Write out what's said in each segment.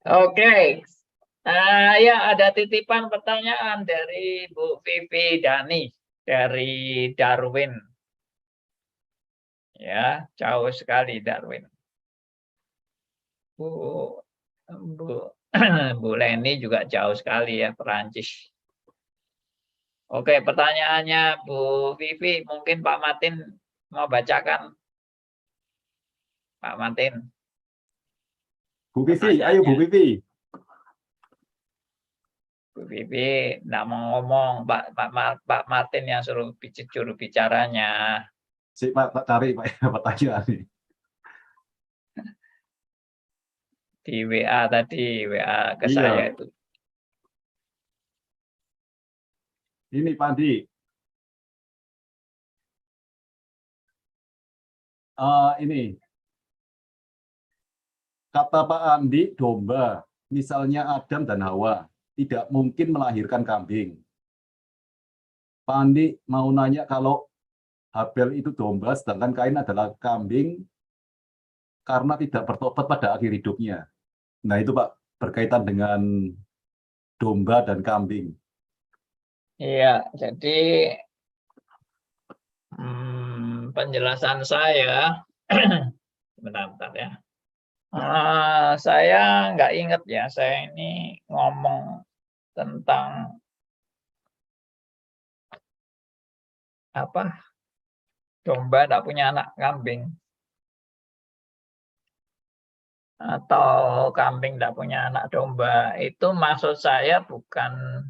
Oke. Ya, ada titipan pertanyaan dari Bu Vivi Dani dari Darwin. Ya, jauh sekali Darwin. Bu Bu Bu Leni juga jauh sekali ya, Perancis. Oke, pertanyaannya Bu Vivi, mungkin Pak Martin mau bacakan. Pak Martin, Bu Vivi, ayo pertanyaannya. Bu Vivi. Bu Vivi enggak mau ngomong, Pak Martin yang suruh juru bicaranya. Si Pak cari Pak pertanyaan nih. Di WA tadi, WA ke saya Iya, itu. ini Pak Andi. Ini kata Pak Andi, domba, misalnya Adam dan Hawa, tidak mungkin melahirkan kambing. Pak Andi mau nanya kalau Habel itu domba, sedangkan Kain adalah kambing karena tidak bertobat pada akhir hidupnya. Nah itu Pak, berkaitan dengan domba dan kambing. Iya, jadi penjelasan saya, bentar ya. Saya nggak ingat ya, saya ini ngomong tentang apa? Domba tidak punya anak kambing atau kambing tidak punya anak domba. Itu maksud saya bukan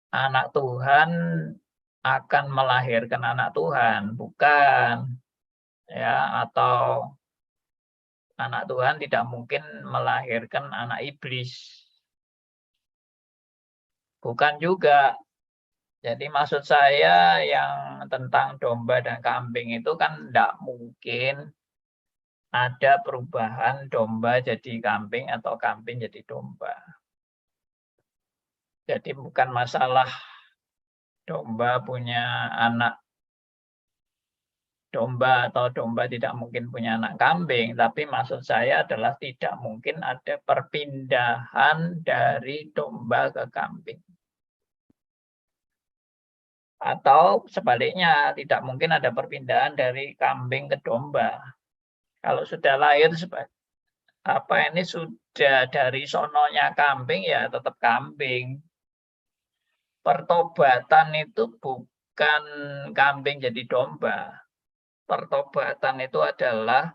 anak Tuhan akan melahirkan anak Tuhan, bukan ya, atau anak Tuhan tidak mungkin melahirkan anak iblis. Bukan juga. Jadi maksud saya yang tentang domba dan kambing itu kan tidak mungkin ada perubahan domba jadi kambing atau kambing jadi domba. Jadi bukan masalah domba punya anak domba atau domba tidak mungkin punya anak kambing, tapi maksud saya adalah tidak mungkin ada perpindahan dari domba ke kambing. Atau sebaliknya, tidak mungkin ada perpindahan dari kambing ke domba. Kalau sudah lahir ini sudah dari sononya kambing ya tetap kambing. Pertobatan itu bukan kambing jadi domba. Pertobatan itu adalah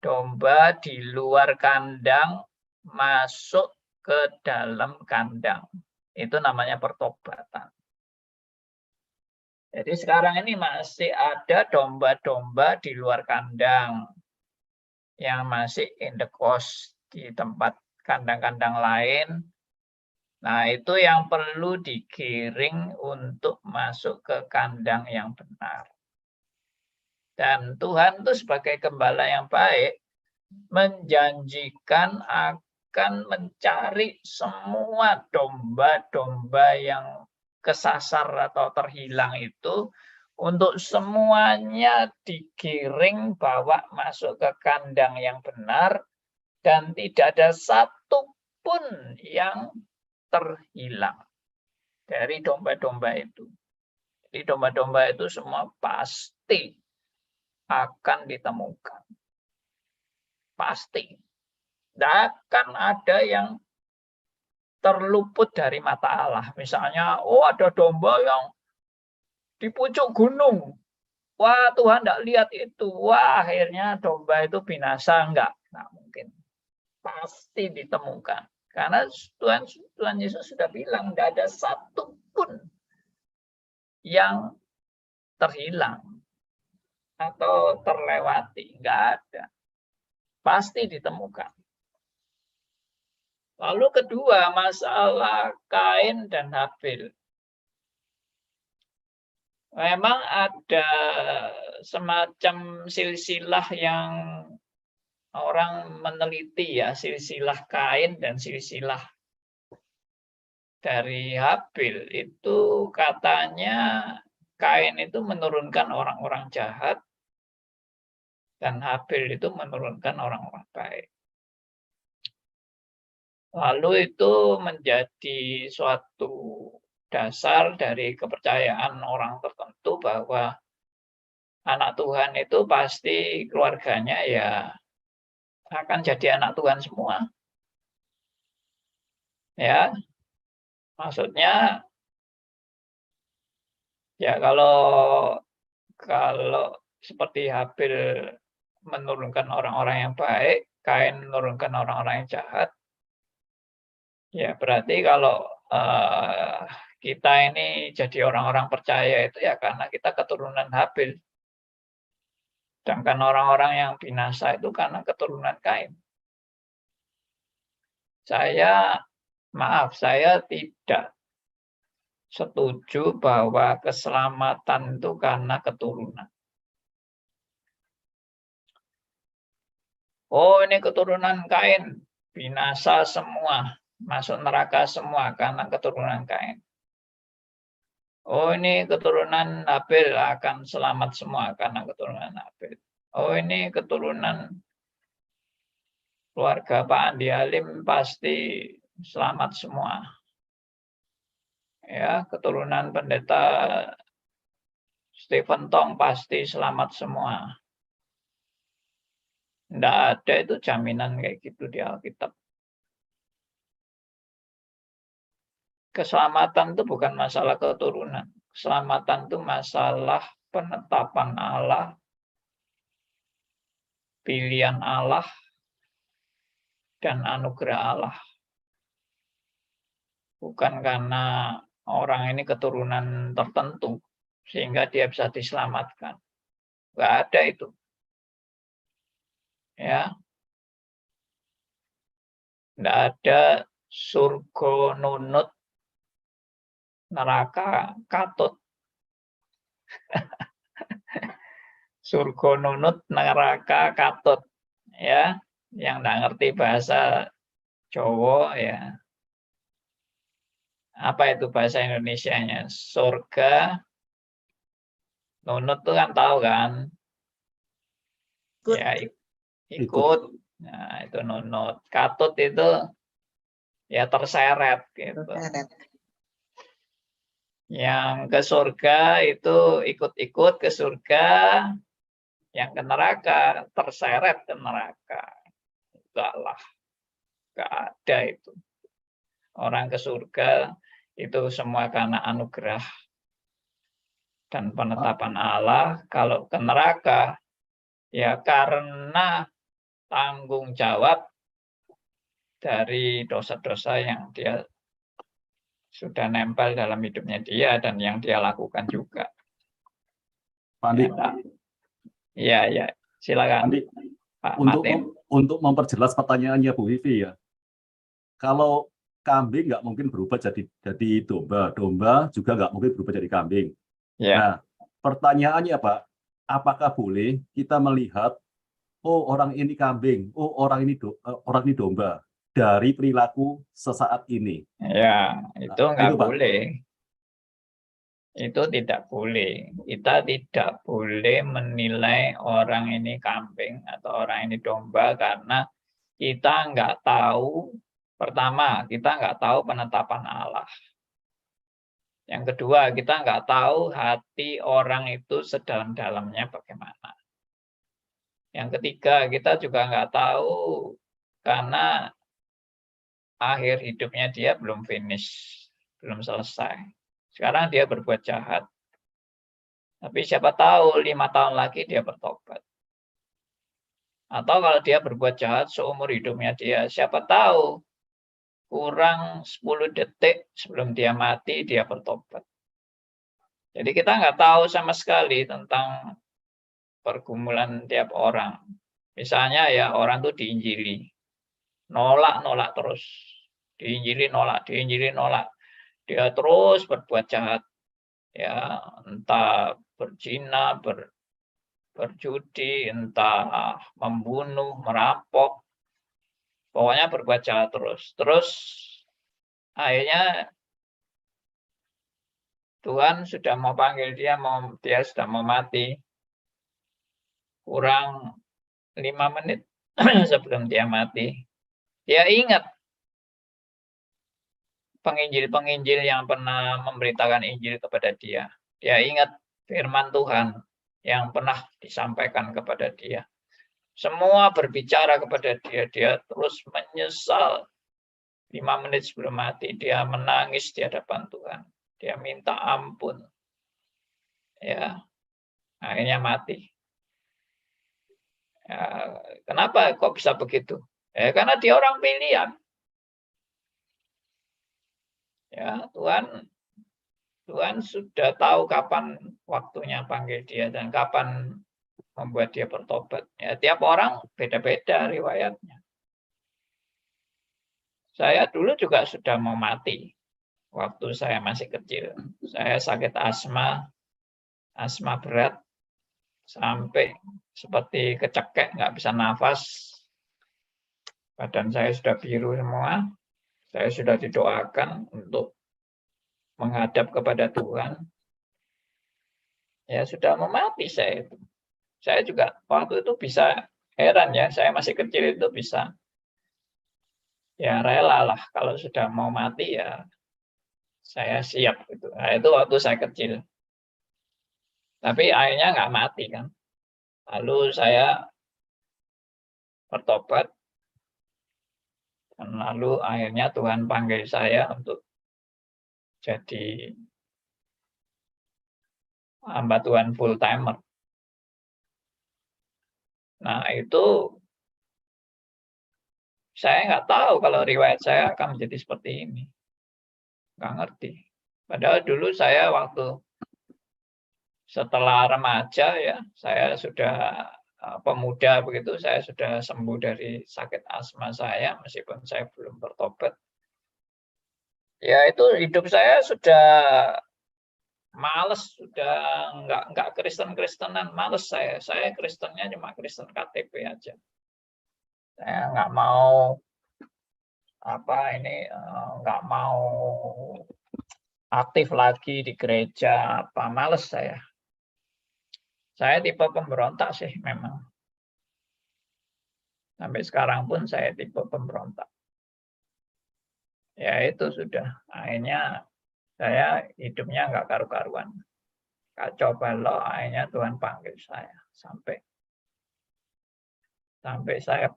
domba di luar kandang masuk ke dalam kandang. Itu namanya pertobatan. Jadi sekarang ini masih ada domba-domba di luar kandang yang masih in the coast di tempat kandang-kandang lain. Nah, itu yang perlu digiring untuk masuk ke kandang yang benar. Dan Tuhan itu sebagai gembala yang baik menjanjikan akan mencari semua domba-domba yang kesasar atau terhilang itu untuk semuanya digiring bawa masuk ke kandang yang benar dan tidak ada satupun yang terhilang dari domba-domba itu. Jadi domba-domba itu semua pasti akan ditemukan. Pasti. Tidak akan ada yang terluput dari mata Allah. Misalnya, ada domba yang di pucuk gunung. Wah, Tuhan tidak lihat itu. Wah, akhirnya domba itu binasa. Enggak mungkin. Pasti ditemukan. Karena Tuhan Yesus sudah bilang, tidak ada satupun yang terhilang atau terlewati. Enggak ada. Pasti ditemukan. Lalu kedua, masalah Kain dan Habil. Memang ada semacam silsilah yang orang meneliti ya, silsilah Kain dan silsilah dari Habil. Itu katanya Kain itu menurunkan orang-orang jahat, Dan Habil itu menurunkan orang-orang baik. Lalu itu menjadi suatu dasar dari kepercayaan orang tertentu bahwa anak Tuhan itu pasti keluarganya ya akan jadi anak Tuhan semua. Ya, maksudnya ya kalau seperti Habil menurunkan orang-orang yang baik, Kain menurunkan orang-orang yang jahat, ya berarti kalau kita ini jadi orang-orang percaya itu ya karena kita keturunan Habil. Sedangkan orang-orang yang binasa itu karena keturunan Kain. Saya tidak setuju bahwa keselamatan itu karena keturunan. Oh, ini keturunan Kain, binasa semua, masuk neraka semua karena keturunan Kain. Oh, ini keturunan Habil akan selamat semua karena keturunan Habil. Oh, ini keturunan keluarga Pak Andi Halim pasti selamat semua. Ya, keturunan pendeta Stephen Tong pasti selamat semua. Tidak ada itu jaminan kayak gitu di Alkitab. Keselamatan itu bukan masalah keturunan. Keselamatan itu masalah penetapan Allah, pilihan Allah, dan anugerah Allah. Bukan karena orang ini keturunan tertentu, sehingga dia bisa diselamatkan. Nggak ada itu. Ya, nggak ada surga nunut, neraka katut. Surga nunut, neraka katut. Ya, yang nggak ngerti bahasa Jawa ya. Apa itu bahasa Indonesianya? Surga nunut tuh kan tahu kan? Ya ikut. Nah, itu nunut. Katut itu ya terseret gitu. Yang ke surga itu ikut-ikut ke surga, yang ke neraka terseret ke neraka. Enggak lah, enggak ada itu. Orang ke surga itu semua karena anugerah dan penetapan Allah. Kalau ke neraka ya karena tanggung jawab dari dosa-dosa yang dia sudah nempel dalam hidupnya dia dan yang dia lakukan juga. Pak Andi, ya, silakan. Andi, Pak untuk memperjelas pertanyaannya Bu Vivi ya. Kalau kambing nggak mungkin berubah jadi domba, domba juga nggak mungkin berubah jadi kambing. Ya. Nah, pertanyaannya Pak, apakah boleh kita melihat oh orang ini kambing, oh orang ini domba dari perilaku sesaat ini? Ya, itu nggak Pak. boleh. Itu tidak boleh. Kita tidak boleh menilai orang ini kambing atau orang ini domba karena kita nggak tahu. Pertama, kita nggak tahu penetapan Allah. Yang kedua, kita nggak tahu hati orang itu sedalam-dalamnya bagaimana. Yang ketiga, kita juga nggak tahu karena akhir hidupnya dia belum finish, belum selesai. Sekarang dia berbuat jahat. Tapi siapa tahu 5 tahun lagi dia bertobat. Atau kalau dia berbuat jahat seumur hidupnya dia, siapa tahu kurang 10 detik sebelum dia mati dia bertobat. Jadi kita nggak tahu sama sekali tentang pergumulan tiap orang. Misalnya ya orang tuh diinjili, nolak terus, diinjili nolak. Dia terus berbuat jahat, ya entah berzina, berjudi, entah membunuh, merampok, pokoknya berbuat jahat terus. Terus akhirnya Tuhan sudah mau panggil dia, dia sudah mau mati. Kurang 5 menit sebelum dia mati, dia ingat penginjil-penginjil yang pernah memberitakan Injil kepada dia. Dia ingat firman Tuhan yang pernah disampaikan kepada dia. Semua berbicara kepada dia. Dia terus menyesal. 5 menit sebelum mati, dia menangis di hadapan Tuhan. Dia minta ampun. Ya, akhirnya mati. Ya, kenapa kok bisa begitu? Karena dia orang pilihan. Ya, Tuhan sudah tahu kapan waktunya panggil dia dan kapan membuat dia bertobat. Ya, tiap orang beda-beda riwayatnya. Saya dulu juga sudah mau mati waktu saya masih kecil. Saya sakit asma berat, sampai seperti kecekek, nggak bisa nafas. Badan saya sudah biru semua. Saya sudah didoakan untuk menghadap kepada Tuhan. Ya sudah mau mati saya itu. Saya juga waktu itu bisa heran ya, saya masih kecil itu bisa. Ya rela lah kalau sudah mau mati ya saya siap gitu. Nah, itu waktu saya kecil. Tapi akhirnya nggak mati kan. Lalu saya bertobat. Dan lalu akhirnya Tuhan panggil saya untuk jadi hamba Tuhan full timer. Nah itu saya nggak tahu kalau riwayat saya akan menjadi seperti ini. Nggak ngerti. Padahal dulu saya waktu setelah remaja ya, saya sudah pemuda begitu, saya sudah sembuh dari sakit asma saya, meskipun saya belum bertobat. Ya itu hidup saya sudah males, sudah nggak Kristen-Kristenan, males saya. Saya Kristennya cuma Kristen KTP aja. Saya nggak mau nggak mau aktif lagi di gereja, males saya. Saya tipe pemberontak sih memang. Sampai sekarang pun saya tipe pemberontak. Ya itu sudah. Akhirnya saya hidupnya nggak karu-karuan. Kacau balau, akhirnya Tuhan panggil saya. Sampai saya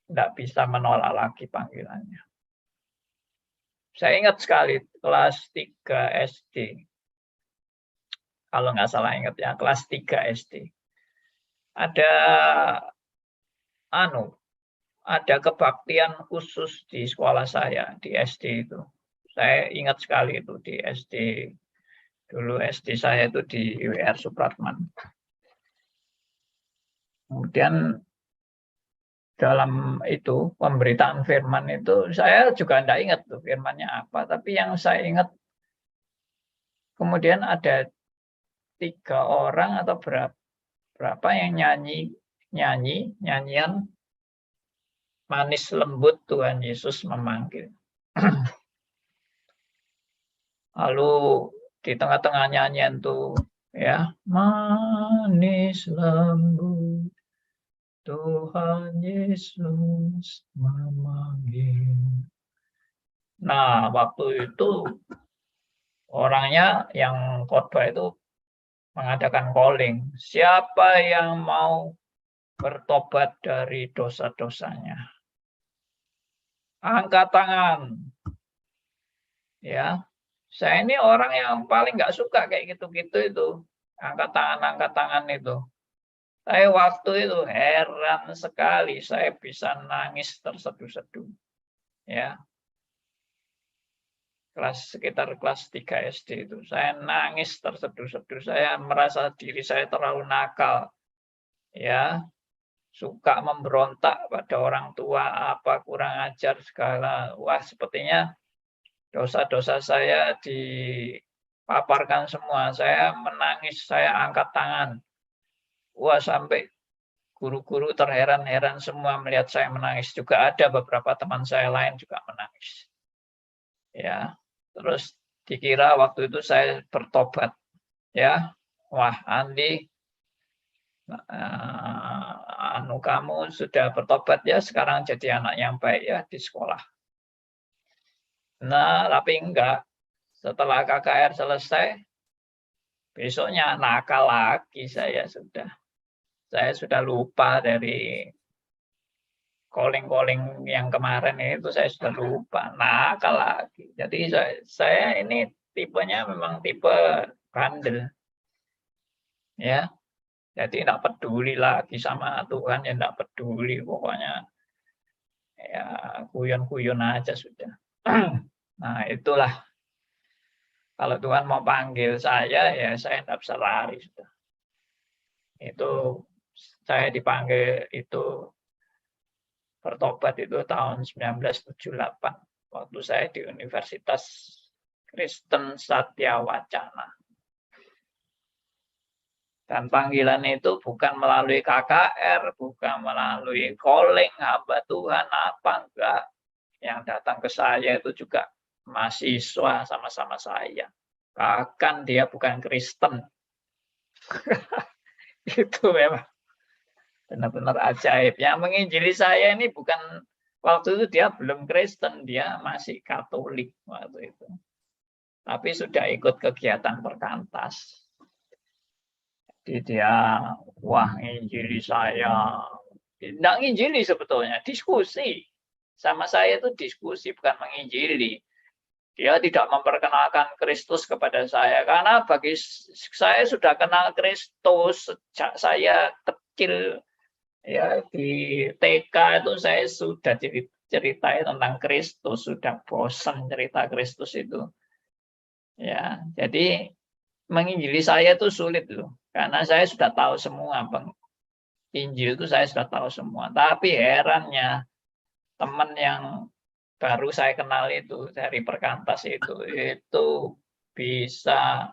nggak bisa menolak lagi panggilannya. Saya ingat sekali kelas 3 SD. Kalau nggak salah ingat ya, kelas 3 SD. Ada kebaktian khusus di sekolah saya, di SD itu. Saya ingat sekali itu di SD. Dulu SD saya itu di WR Supratman. Kemudian dalam itu, pemberitaan firman itu, saya juga tidak ingat tuh firmannya apa. Tapi yang saya ingat, kemudian ada 3 orang atau berapa yang nyanyian manis lembut Tuhan Yesus memanggil. Lalu di tengah-tengah nyanyian tuh ya, manis lembut Tuhan Yesus memanggil. Nah, waktu itu orangnya yang khotbah itu mengadakan calling. Siapa yang mau bertobat dari dosa-dosanya? Angkat tangan. Ya, saya ini orang yang paling nggak suka kayak gitu-gitu itu. Angkat tangan itu. Saya waktu itu heran sekali, saya bisa nangis terseduh-seduh. Ya, sekitar kelas 3 SD itu. Saya nangis terseduh-seduh. Saya merasa diri saya terlalu nakal. Ya, suka memberontak pada orang tua, kurang ajar segala. Wah, sepertinya dosa-dosa saya dipaparkan semua. Saya menangis, saya angkat tangan. Wah, sampai guru-guru terheran-heran semua melihat saya menangis. Juga ada beberapa teman saya lain juga menangis. Ya, terus dikira waktu itu saya bertobat. Ya, wah Andi, kamu sudah bertobat ya, sekarang jadi anak yang baik ya di sekolah. Nah, tapi enggak. Setelah KKR selesai, besoknya nakal lagi saya sudah. Saya sudah lupa dari calling-calling yang kemarin itu, saya sudah lupa, nakal lagi. Jadi saya ini tipenya memang tipe bandel. Ya, jadi tidak peduli lagi sama Tuhan, ya tidak peduli pokoknya. Ya, guyon-guyon aja sudah. Nah, itulah. Kalau Tuhan mau panggil saya, ya saya tidak bisa lari sudah. Itu saya dipanggil itu bertobat itu tahun 1978 waktu saya di Universitas Kristen Satya Wacana. Dan panggilan itu bukan melalui KKR, bukan melalui calling hamba Tuhan apa enggak. Yang datang ke saya itu juga mahasiswa sama-sama saya. Bahkan dia bukan Kristen. Itu memang benar-benar ajaib. Yang menginjili saya ini bukan, waktu itu dia belum Kristen, dia masih Katolik waktu itu. Tapi sudah ikut kegiatan perkantas. Jadi dia, wah injili saya. Tidak menginjili sebetulnya, diskusi. Sama saya itu diskusi, bukan menginjili. Dia tidak memperkenalkan Kristus kepada saya, karena bagi saya sudah kenal Kristus sejak saya kecil. Ya, di TK itu saya sudah ceritain tentang Kristus, sudah bosan cerita Kristus itu. Ya, jadi menginjili saya itu sulit loh, karena saya sudah tahu semua, Bang. Injil itu saya sudah tahu semua. Tapi herannya teman yang baru saya kenal itu dari perkantas itu bisa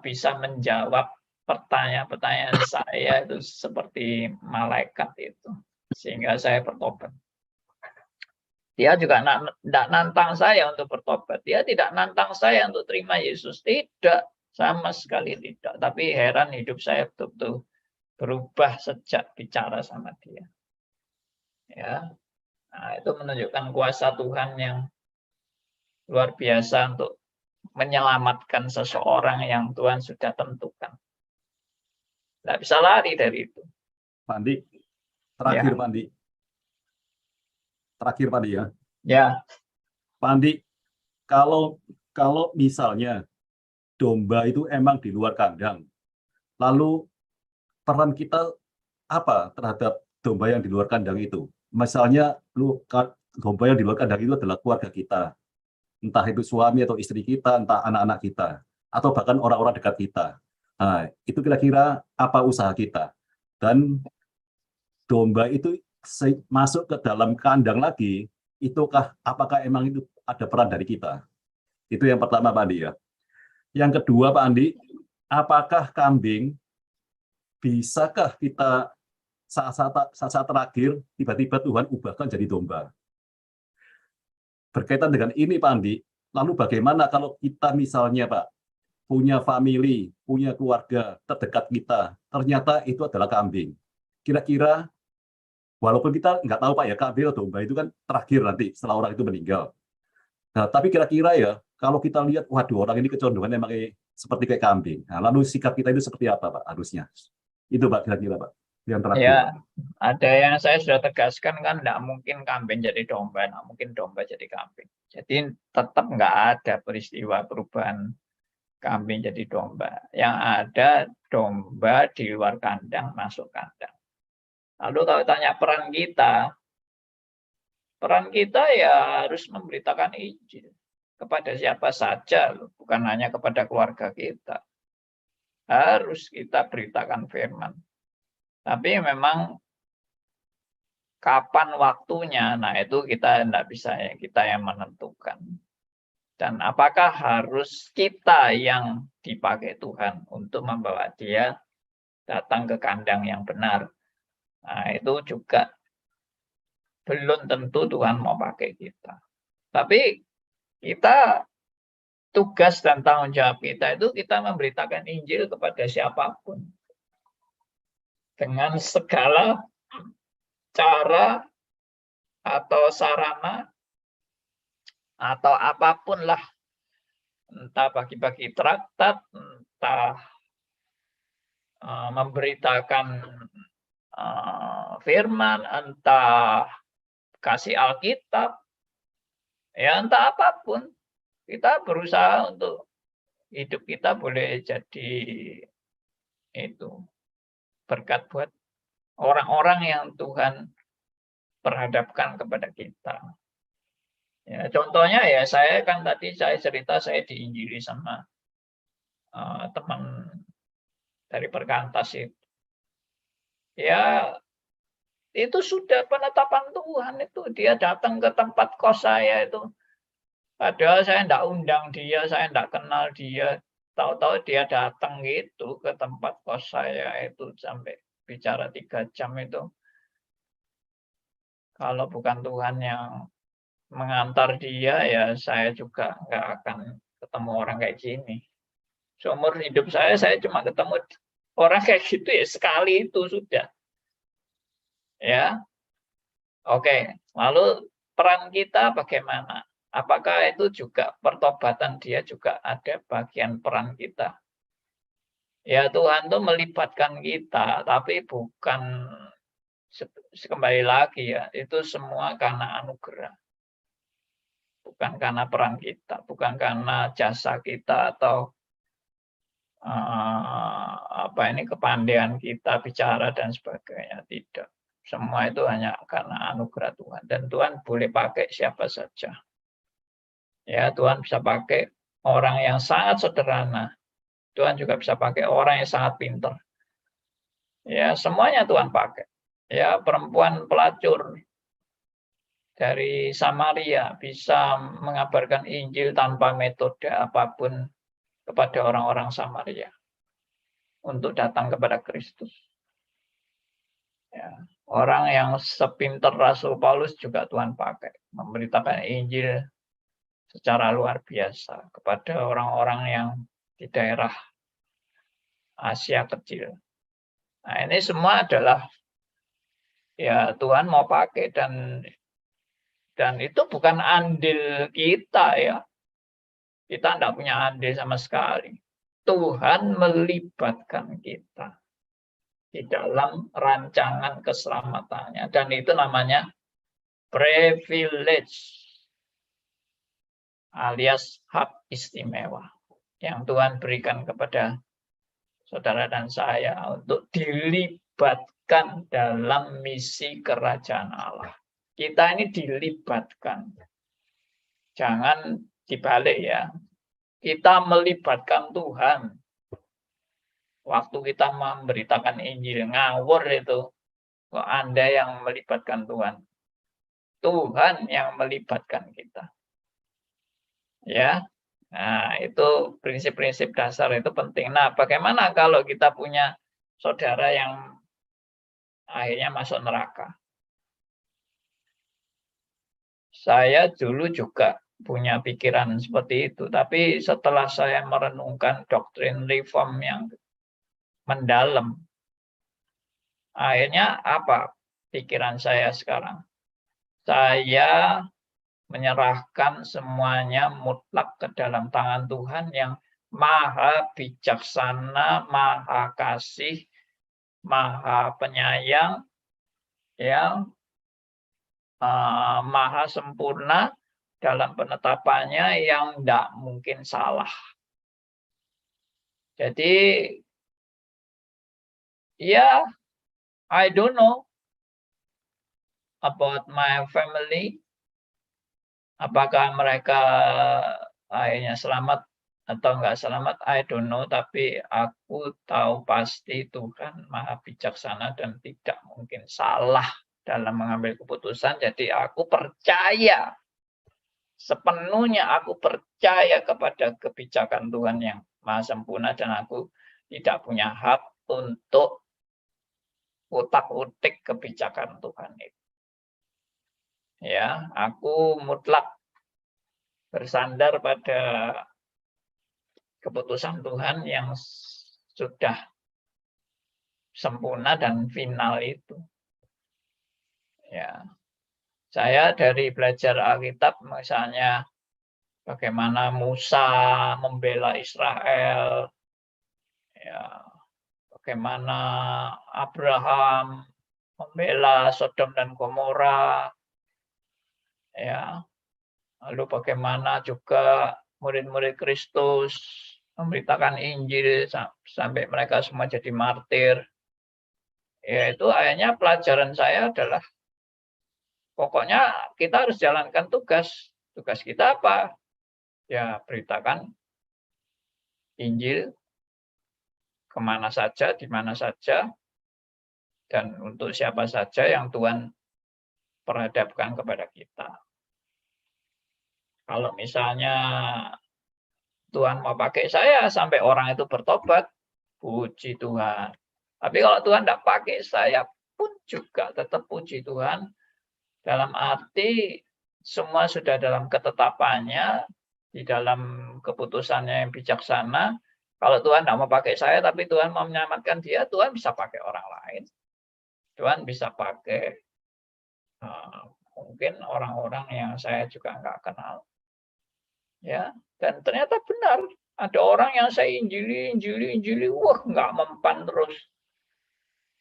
bisa menjawab pertanyaan-pertanyaan saya itu seperti malaikat itu, sehingga saya bertobat. Dia juga tidak nantang saya untuk bertobat, dia tidak nantang saya untuk terima Yesus, tidak, sama sekali tidak. Tapi heran, hidup saya betul-betul berubah sejak bicara sama dia. Ya, nah, itu menunjukkan kuasa Tuhan yang luar biasa untuk menyelamatkan seseorang yang Tuhan sudah tentukan. Tidak bisa lari dari itu. Pak Andi, terakhir Ya. Pak Andi. Terakhir Pak Andi ya. Ya. Pak Andi, kalau misalnya domba itu emang di luar kandang, lalu peran kita apa terhadap domba yang di luar kandang itu? Misalnya domba yang di luar kandang itu adalah keluarga kita, entah itu suami atau istri kita, entah anak-anak kita, atau bahkan orang-orang dekat kita. Nah, itu kira-kira apa usaha kita? Dan domba itu masuk ke dalam kandang lagi, apakah emang itu ada peran dari kita? Itu yang pertama Pak Andi ya. Yang kedua Pak Andi, apakah kambing bisakah kita saat terakhir tiba-tiba Tuhan ubahkan jadi domba? Berkaitan dengan ini Pak Andi, lalu bagaimana kalau kita misalnya Pak, punya family, punya keluarga terdekat kita, ternyata itu adalah kambing. Kira-kira, walaupun kita nggak tahu Pak ya, kambing atau domba itu kan terakhir nanti setelah orang itu meninggal. Nah, tapi kira-kira ya, kalau kita lihat, waduh orang ini kecondongan emang seperti kayak kambing. Nah, lalu sikap kita itu seperti apa Pak harusnya? Itu Pak kira-kira Pak, yang terakhir. Ya, ada yang saya sudah tegaskan kan, tidak mungkin kambing jadi domba, tidak mungkin domba jadi kambing. Jadi tetap nggak ada peristiwa perubahan kambing jadi domba. Yang ada domba di luar kandang masuk kandang. Lalu kalau tanya peran kita ya harus memberitakan Injil kepada siapa saja, bukan hanya kepada keluarga kita. Harus kita beritakan firman. Tapi memang kapan waktunya, nah itu kita tidak bisa, kita yang menentukan. Dan apakah harus kita yang dipakai Tuhan untuk membawa dia datang ke kandang yang benar. Nah itu juga belum tentu Tuhan mau pakai kita. Tapi kita tugas dan tanggung jawab kita itu kita memberitakan Injil kepada siapapun. Dengan segala cara atau sarana atau apapun lah. Entah bagi-bagi traktat, entah memberitakan firman, entah kasih Alkitab, ya entah apapun. Kita berusaha untuk hidup kita boleh jadi itu berkat buat orang-orang yang Tuhan perhadapkan kepada kita. Ya, contohnya ya saya kan tadi saya cerita saya diinjili sama teman dari perkantas itu. Ya itu sudah penetapan Tuhan itu. Dia datang ke tempat kos saya itu. Padahal saya enggak undang dia, saya enggak kenal dia. Tahu-tahu dia datang gitu ke tempat kos saya itu sampai bicara 3 jam itu. Kalau bukan Tuhan yang mengantar dia, ya saya juga nggak akan ketemu orang kayak gini. Seumur hidup saya cuma ketemu orang kayak gitu ya sekali itu sudah. Ya, oke. Lalu peran kita bagaimana? Apakah itu juga pertobatan dia juga ada bagian peran kita? Ya Tuhan tuh melibatkan kita, tapi bukan kembali lagi ya, itu semua karena anugerah. Bukan karena peran kita, bukan karena jasa kita atau kepandaian kita bicara dan sebagainya, tidak. Semua itu hanya karena anugerah Tuhan dan Tuhan boleh pakai siapa saja. Ya, Tuhan bisa pakai orang yang sangat sederhana. Tuhan juga bisa pakai orang yang sangat pintar. Ya, semuanya Tuhan pakai. Ya, perempuan pelacur dari Samaria bisa mengabarkan Injil tanpa metode apapun kepada orang-orang Samaria untuk datang kepada Kristus. Ya, orang yang sepintar Rasul Paulus juga Tuhan pakai memberitakan Injil secara luar biasa kepada orang-orang yang di daerah Asia kecil. Nah, ini semua adalah ya Tuhan mau pakai dan itu bukan andil kita ya. Kita tidak punya andil sama sekali. Tuhan melibatkan kita di dalam rancangan keselamatannya. Dan itu namanya privilege alias hak istimewa yang Tuhan berikan kepada saudara dan saya untuk dilibatkan dalam misi kerajaan Allah. Kita ini dilibatkan. Jangan dibalik ya. Kita melibatkan Tuhan. Waktu kita memberitakan Injil ngawur itu, kok Anda yang melibatkan Tuhan. Tuhan yang melibatkan kita. Ya. Nah, itu prinsip-prinsip dasar itu penting. Nah, bagaimana kalau kita punya saudara yang akhirnya masuk neraka? Saya dulu juga punya pikiran seperti itu, tapi setelah saya merenungkan doktrin reform yang mendalam, akhirnya apa pikiran saya sekarang? Saya menyerahkan semuanya mutlak ke dalam tangan Tuhan yang maha bijaksana, maha kasih, maha penyayang, yang maha sempurna dalam penetapannya yang tidak mungkin salah. Jadi, ya, I don't know about my family. Apakah mereka akhirnya selamat atau enggak selamat, I don't know. Tapi aku tahu pasti Tuhan maha bijaksana dan tidak mungkin salah dalam mengambil keputusan. Jadi aku percaya sepenuhnya, aku percaya kepada kebijakan Tuhan yang maha sempurna dan aku tidak punya hak untuk utak-utik kebijakan Tuhan itu. Ya, aku mutlak bersandar pada keputusan Tuhan yang sudah sempurna dan final itu. Ya, saya dari belajar Alkitab misalnya bagaimana Musa membela Israel, ya, bagaimana Abraham membela Sodom dan Gomora, ya, lalu bagaimana juga murid-murid Kristus memberitakan Injil sampai mereka semua jadi martir. Ya, itu akhirnya pelajaran saya adalah pokoknya kita harus jalankan tugas. Tugas kita apa? Ya, beritakan Injil kemana saja, di mana saja, dan untuk siapa saja yang Tuhan perhadapkan kepada kita. Kalau misalnya Tuhan mau pakai saya sampai orang itu bertobat, puji Tuhan. Tapi kalau Tuhan tidak pakai saya pun juga tetap puji Tuhan. Dalam arti semua sudah dalam ketetapannya, di dalam keputusannya yang bijaksana. Kalau Tuhan tidak mau pakai saya, tapi Tuhan mau menyelamatkan dia, Tuhan bisa pakai orang lain. Tuhan bisa pakai mungkin orang-orang yang saya juga nggak kenal. Ya, dan ternyata benar. Ada orang yang saya injili, wah nggak mempan terus.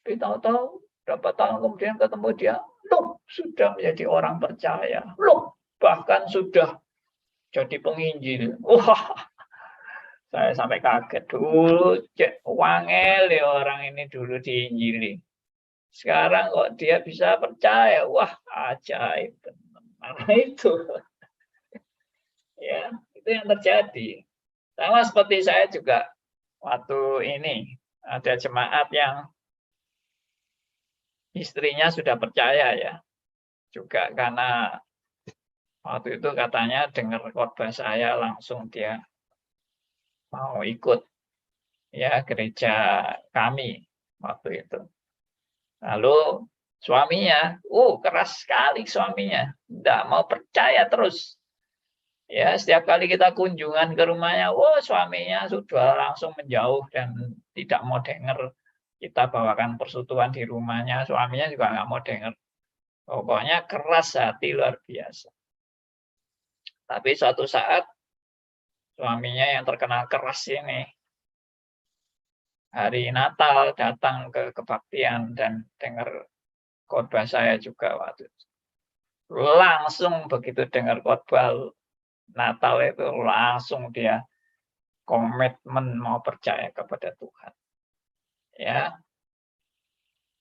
Tapi tahu-tahu berapa tahun kemudian ketemu dia, loh sudah menjadi orang percaya, loh bahkan sudah jadi penginjil. Wah, saya sampai kaget dulu, cek wangel ya orang ini dulu diinjili. Sekarang kok dia bisa percaya, wah ajaib. Nah itu, ya itu yang terjadi. Sama seperti saya juga waktu ini ada jemaat yang istrinya sudah percaya ya, juga karena waktu itu katanya dengar khotbah saya langsung dia mau ikut ya gereja kami waktu itu. Lalu suaminya, keras sekali suaminya, tidak mau percaya terus. Ya, setiap kali kita kunjungan ke rumahnya, suaminya sudah langsung menjauh dan tidak mau dengar kita bawakan persekutuan di rumahnya. Suaminya juga nggak mau dengar. Pokoknya keras hati luar biasa. Tapi suatu saat suaminya yang terkenal keras ini hari Natal datang ke kebaktian dan dengar khotbah saya juga waktu itu. Langsung begitu dengar khotbah Natal itu langsung dia komitmen mau percaya kepada Tuhan. Ya.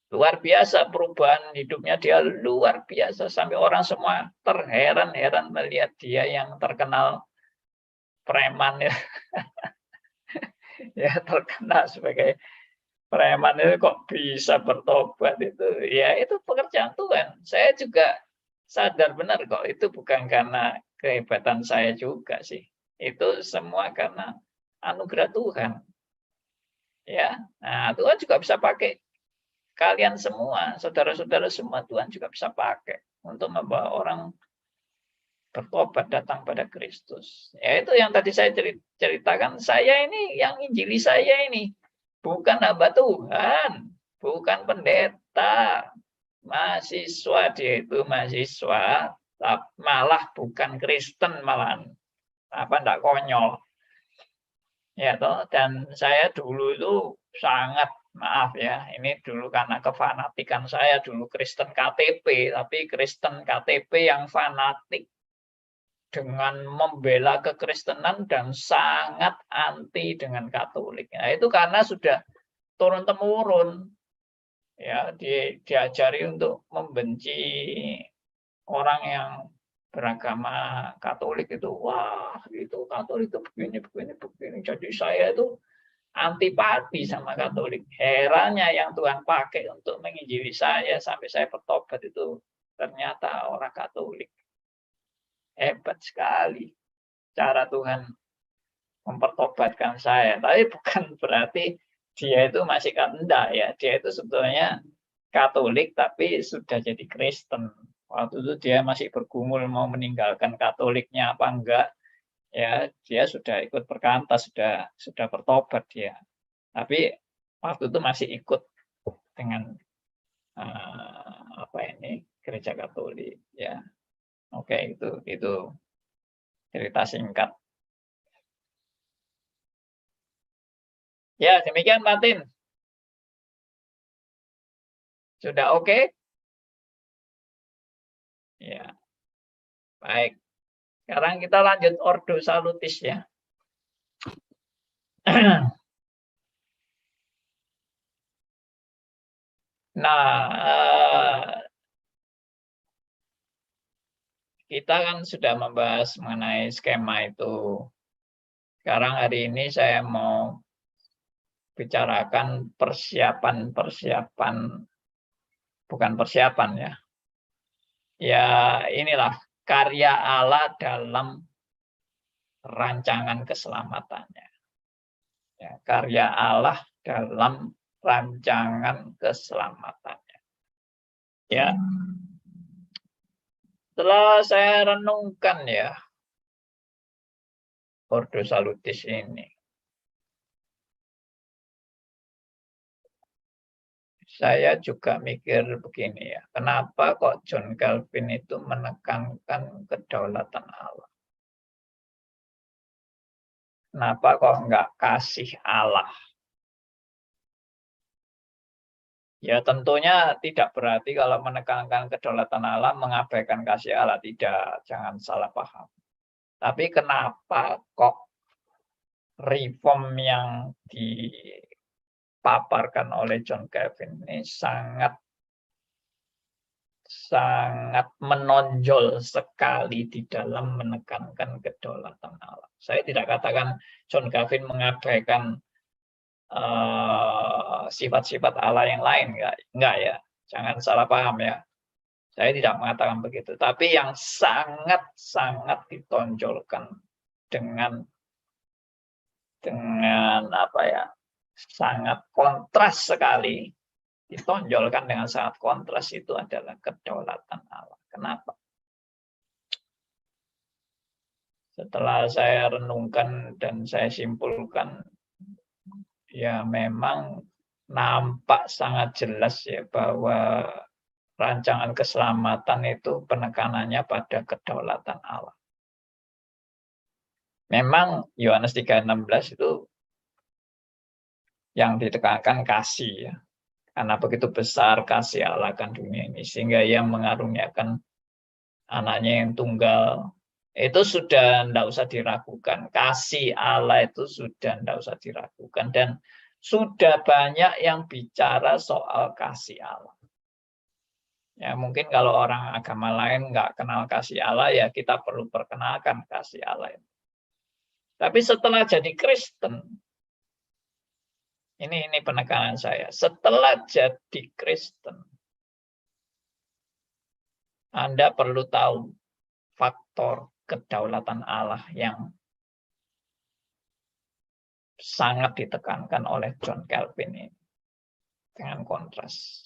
Luar biasa perubahan hidupnya, dia luar biasa sampai orang semua terheran-heran melihat dia yang terkenal preman ya. Ya terkenal sebagai preman itu kok bisa bertobat itu. Ya itu pekerjaan Tuhan. Saya juga sadar benar kok itu bukan karena kehebatan saya juga sih. Itu semua karena anugerah Tuhan. Ya, nah Tuhan juga bisa pakai kalian semua, saudara-saudara semua, Tuhan juga bisa pakai untuk membawa orang bertobat datang pada Kristus. Ya itu yang tadi saya ceritakan. Saya ini yang injili saya ini bukan hamba Tuhan, bukan pendeta, mahasiswa, dia itu mahasiswa, malah bukan Kristen, malahan enggak konyol. Ya toh, dan saya dulu itu sangat, maaf ya, ini dulu karena kefanatikan saya dulu Kristen KTP, tapi Kristen KTP yang fanatik dengan membela kekristenan dan sangat anti dengan Katolik. Nah, itu karena sudah turun temurun. Ya, diajari untuk membenci orang yang beragama Katolik itu, wah itu Katolik itu begini. Jadi saya itu antipati sama Katolik. Herannya yang Tuhan pakai untuk menginjili saya sampai saya bertobat itu ternyata orang Katolik. Hebat sekali cara Tuhan mempertobatkan saya. Tapi bukan berarti dia itu masih enggak ya. Dia itu sebetulnya Katolik tapi sudah jadi Kristen. Waktu itu dia masih bergumul mau meninggalkan Katoliknya apa enggak. Ya, dia sudah ikut perkantas, sudah bertobat dia. Tapi waktu itu masih ikut dengan apa ini gereja Katolik ya. Oke, itu cerita singkat. Ya, demikian Martin. Sudah oke? Ya, baik. Sekarang kita lanjut Ordo Salutis ya. Nah, kita kan sudah membahas mengenai skema itu. Sekarang hari ini saya mau bicarakan persiapan-persiapan, bukan persiapan ya. Ya inilah karya Allah dalam rancangan keselamatannya. Ya, karya Allah dalam rancangan keselamatannya. Ya, setelah saya renungkan ya, Ordo Salutis ini, saya juga mikir begini ya, kenapa kok John Calvin itu menekankan kedaulatan Allah? Kenapa kok enggak kasih Allah? Ya tentunya tidak berarti kalau menekankan kedaulatan Allah mengabaikan kasih Allah, tidak, jangan salah paham. Tapi kenapa kok reform yang dipaparkan oleh John Calvin ini sangat menonjol sekali di dalam menekankan kedaulatan Allah. Saya tidak katakan John Calvin mengabaikan sifat-sifat Allah yang lain, enggak ya, jangan salah paham ya. Saya tidak mengatakan begitu, tapi yang sangat ditonjolkan dengan apa ya, sangat kontras sekali, ditonjolkan dengan sangat kontras itu adalah kedaulatan Allah. Kenapa? Setelah saya renungkan dan saya simpulkan, ya memang nampak sangat jelas ya bahwa rancangan keselamatan itu penekanannya pada kedaulatan Allah. Memang Yohanes 3:16 itu yang ditekankan kasih ya. Karena begitu besar kasih Allah akan dunia ini sehingga ia mengaruniakan anaknya yang tunggal. Itu sudah tidak usah diragukan. Kasih Allah itu sudah tidak usah diragukan. Dan sudah banyak yang bicara soal kasih Allah. Ya, mungkin kalau orang agama lain nggak kenal kasih Allah, ya kita perlu perkenalkan kasih Allah. Tapi setelah jadi Kristen, ini penekanan saya. Setelah jadi Kristen, Anda perlu tahu faktor kedaulatan Allah yang sangat ditekankan oleh John Calvin ini dengan kontras.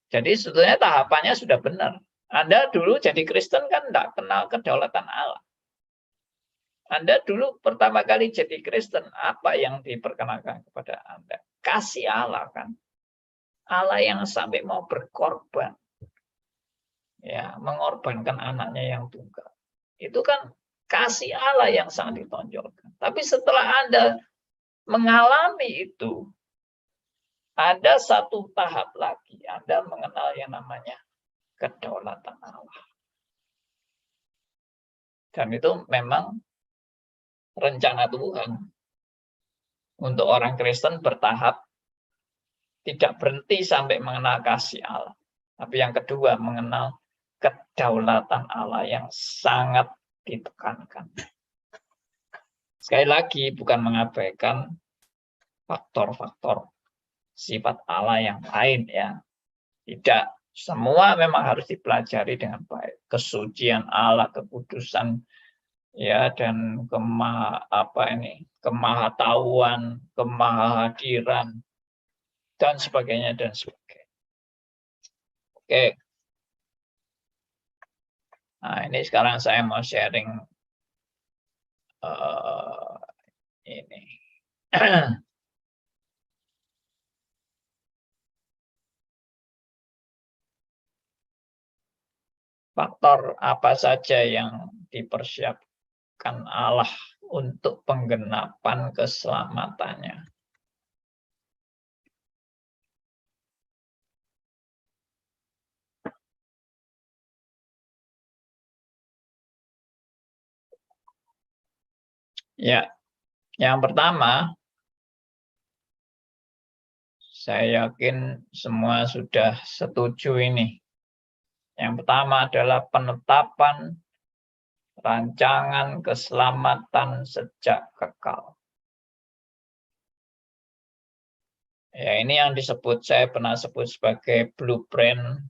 Jadi sebetulnya tahapannya sudah benar. Anda dulu jadi Kristen kan tidak kenal kedaulatan Allah. Anda dulu pertama kali jadi Kristen, apa yang diperkenalkan kepada Anda? Kasih Allah kan. Allah yang sampai mau berkorban. Ya, mengorbankan anaknya yang tunggal. Itu kan kasih Allah yang sangat ditonjolkan. Tapi setelah Anda mengalami itu, ada satu tahap lagi, Anda mengenal yang namanya kedaulatan Allah. Dan itu memang rencana Tuhan untuk orang Kristen bertahap, tidak berhenti sampai mengenal kasih Allah. Tapi yang kedua, mengenal kedaulatan Allah yang sangat ditekankan. Sekali lagi, bukan mengabaikan faktor-faktor sifat Allah yang lain ya. Tidak, semua memang harus dipelajari dengan baik. Kesucian Allah, kekudusan ya, dan kemahatauan, kemahadiran dan sebagainya dan sebagainya. Oke. Nah, ini sekarang saya mau sharing ini. Faktor apa saja yang dipersiapkan Allah untuk penggenapan keselamatannya? Ya, yang pertama, saya yakin semua sudah setuju ini. Yang pertama adalah penetapan rancangan keselamatan sejak kekal. Ya, ini yang saya pernah sebut sebagai blueprint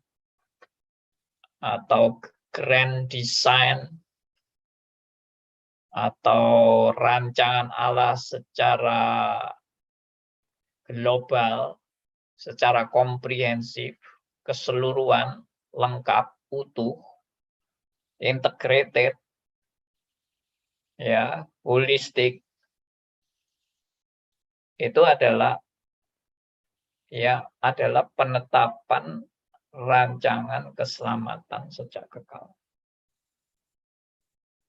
atau grand design atau rancangan Allah secara global, secara komprehensif, keseluruhan, lengkap, utuh, integrated, ya, holistik. Itu adalah penetapan rancangan keselamatan sejak kekal.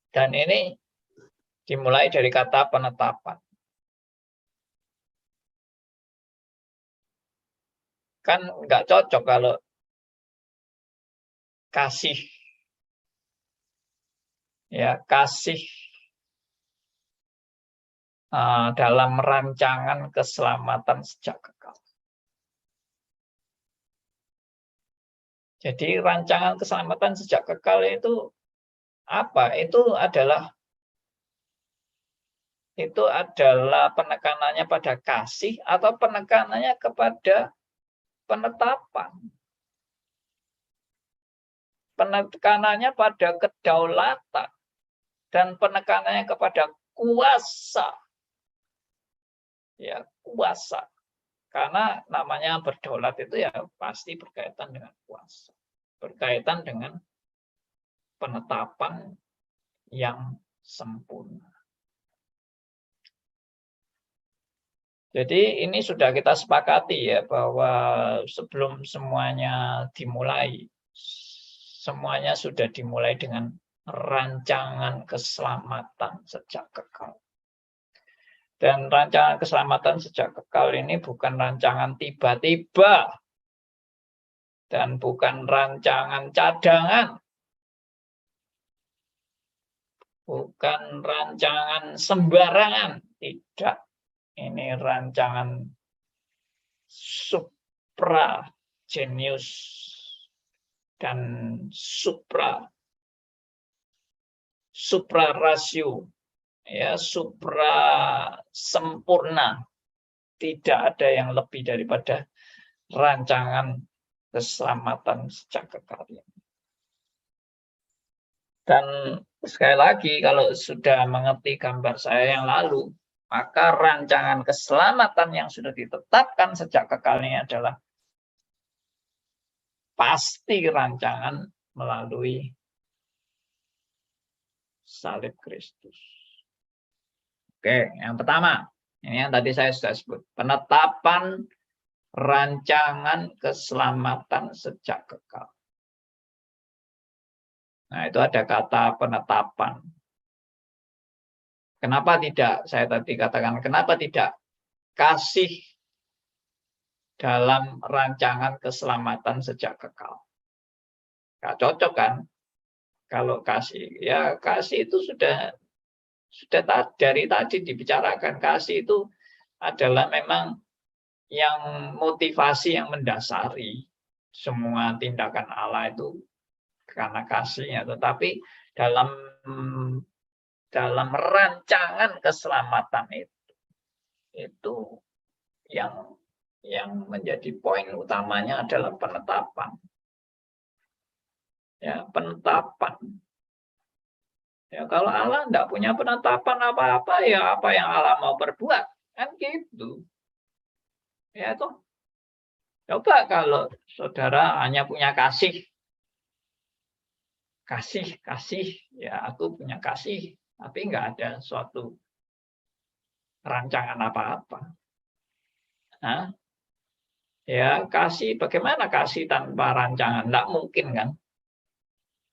Dan ini dimulai dari kata penetapan. Kan nggak cocok kalau kasih, ya, kasih dalam rancangan keselamatan sejak kekal. Jadi rancangan keselamatan sejak kekal itu apa? Itu adalah penekanannya pada kasih atau penekanannya kepada penetapan. Penekanannya pada kedaulatan dan penekanannya kepada kuasa. Ya, kuasa. Karena namanya berdaulat itu ya pasti berkaitan dengan kuasa. Berkaitan dengan penetapan yang sempurna. Jadi ini sudah kita sepakati ya bahwa sebelum semuanya dimulai, semuanya sudah dimulai dengan rancangan keselamatan sejak kekal. Dan rancangan keselamatan sejak kekal ini bukan rancangan tiba-tiba dan bukan rancangan cadangan, bukan rancangan sembarangan, tidak. Ini rancangan supra genius dan supra rasio, ya, supra sempurna. Tidak ada yang lebih daripada rancangan keselamatan sejak kekal. Dan sekali lagi, kalau sudah mengerti gambar saya yang lalu, maka rancangan keselamatan yang sudah ditetapkan sejak kekal ini adalah pasti rancangan melalui salib Kristus. Oke, yang pertama, ini yang tadi saya sudah sebut, penetapan rancangan keselamatan sejak kekal. Nah, itu ada kata penetapan. Kenapa tidak, saya tadi katakan, kenapa tidak kasih dalam rancangan keselamatan sejak kekal? Nggak cocok kan? Kalau kasih, ya kasih itu sudah dari tadi dibicarakan. Kasih itu adalah memang yang motivasi yang mendasari semua tindakan Allah itu karena kasihnya. Tetapi dalam rancangan keselamatan itu yang menjadi poin utamanya adalah penetapan. Ya, penetapan. Ya, kalau Allah tidak punya penetapan apa-apa, ya apa yang Allah mau berbuat, kan gitu. Ya toh. Coba kalau saudara hanya punya kasih, ya aku punya kasih, tapi nggak ada suatu rancangan apa-apa. Nah, ya kasih, bagaimana kasih tanpa rancangan? Nggak mungkin kan?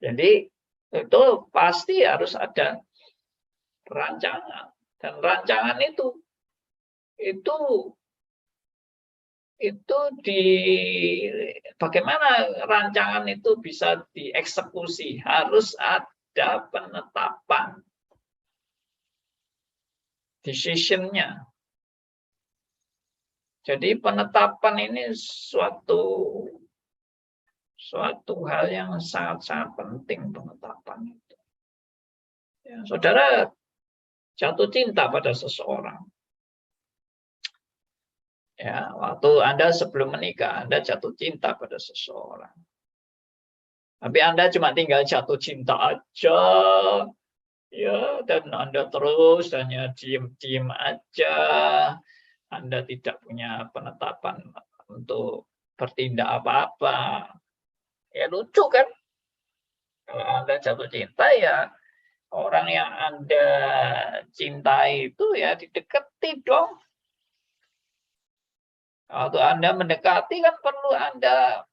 Jadi itu pasti harus ada rancangan, dan rancangan itu di bagaimana rancangan itu bisa dieksekusi, harus ada penetapan decision-nya. Jadi penetapan ini suatu hal yang sangat-sangat penting, penetapan itu. Ya, saudara jatuh cinta pada seseorang. Ya, waktu Anda sebelum menikah, Anda jatuh cinta pada seseorang. Tapi Anda cuma tinggal jatuh cinta aja, ya, dan Anda terus hanya diem-diem aja. Anda tidak punya penetapan untuk bertindak apa-apa. Ya lucu kan? Kalau Anda jatuh cinta, ya orang yang Anda cintai itu ya didekati dong. Waktu Anda mendekati kan perlu Anda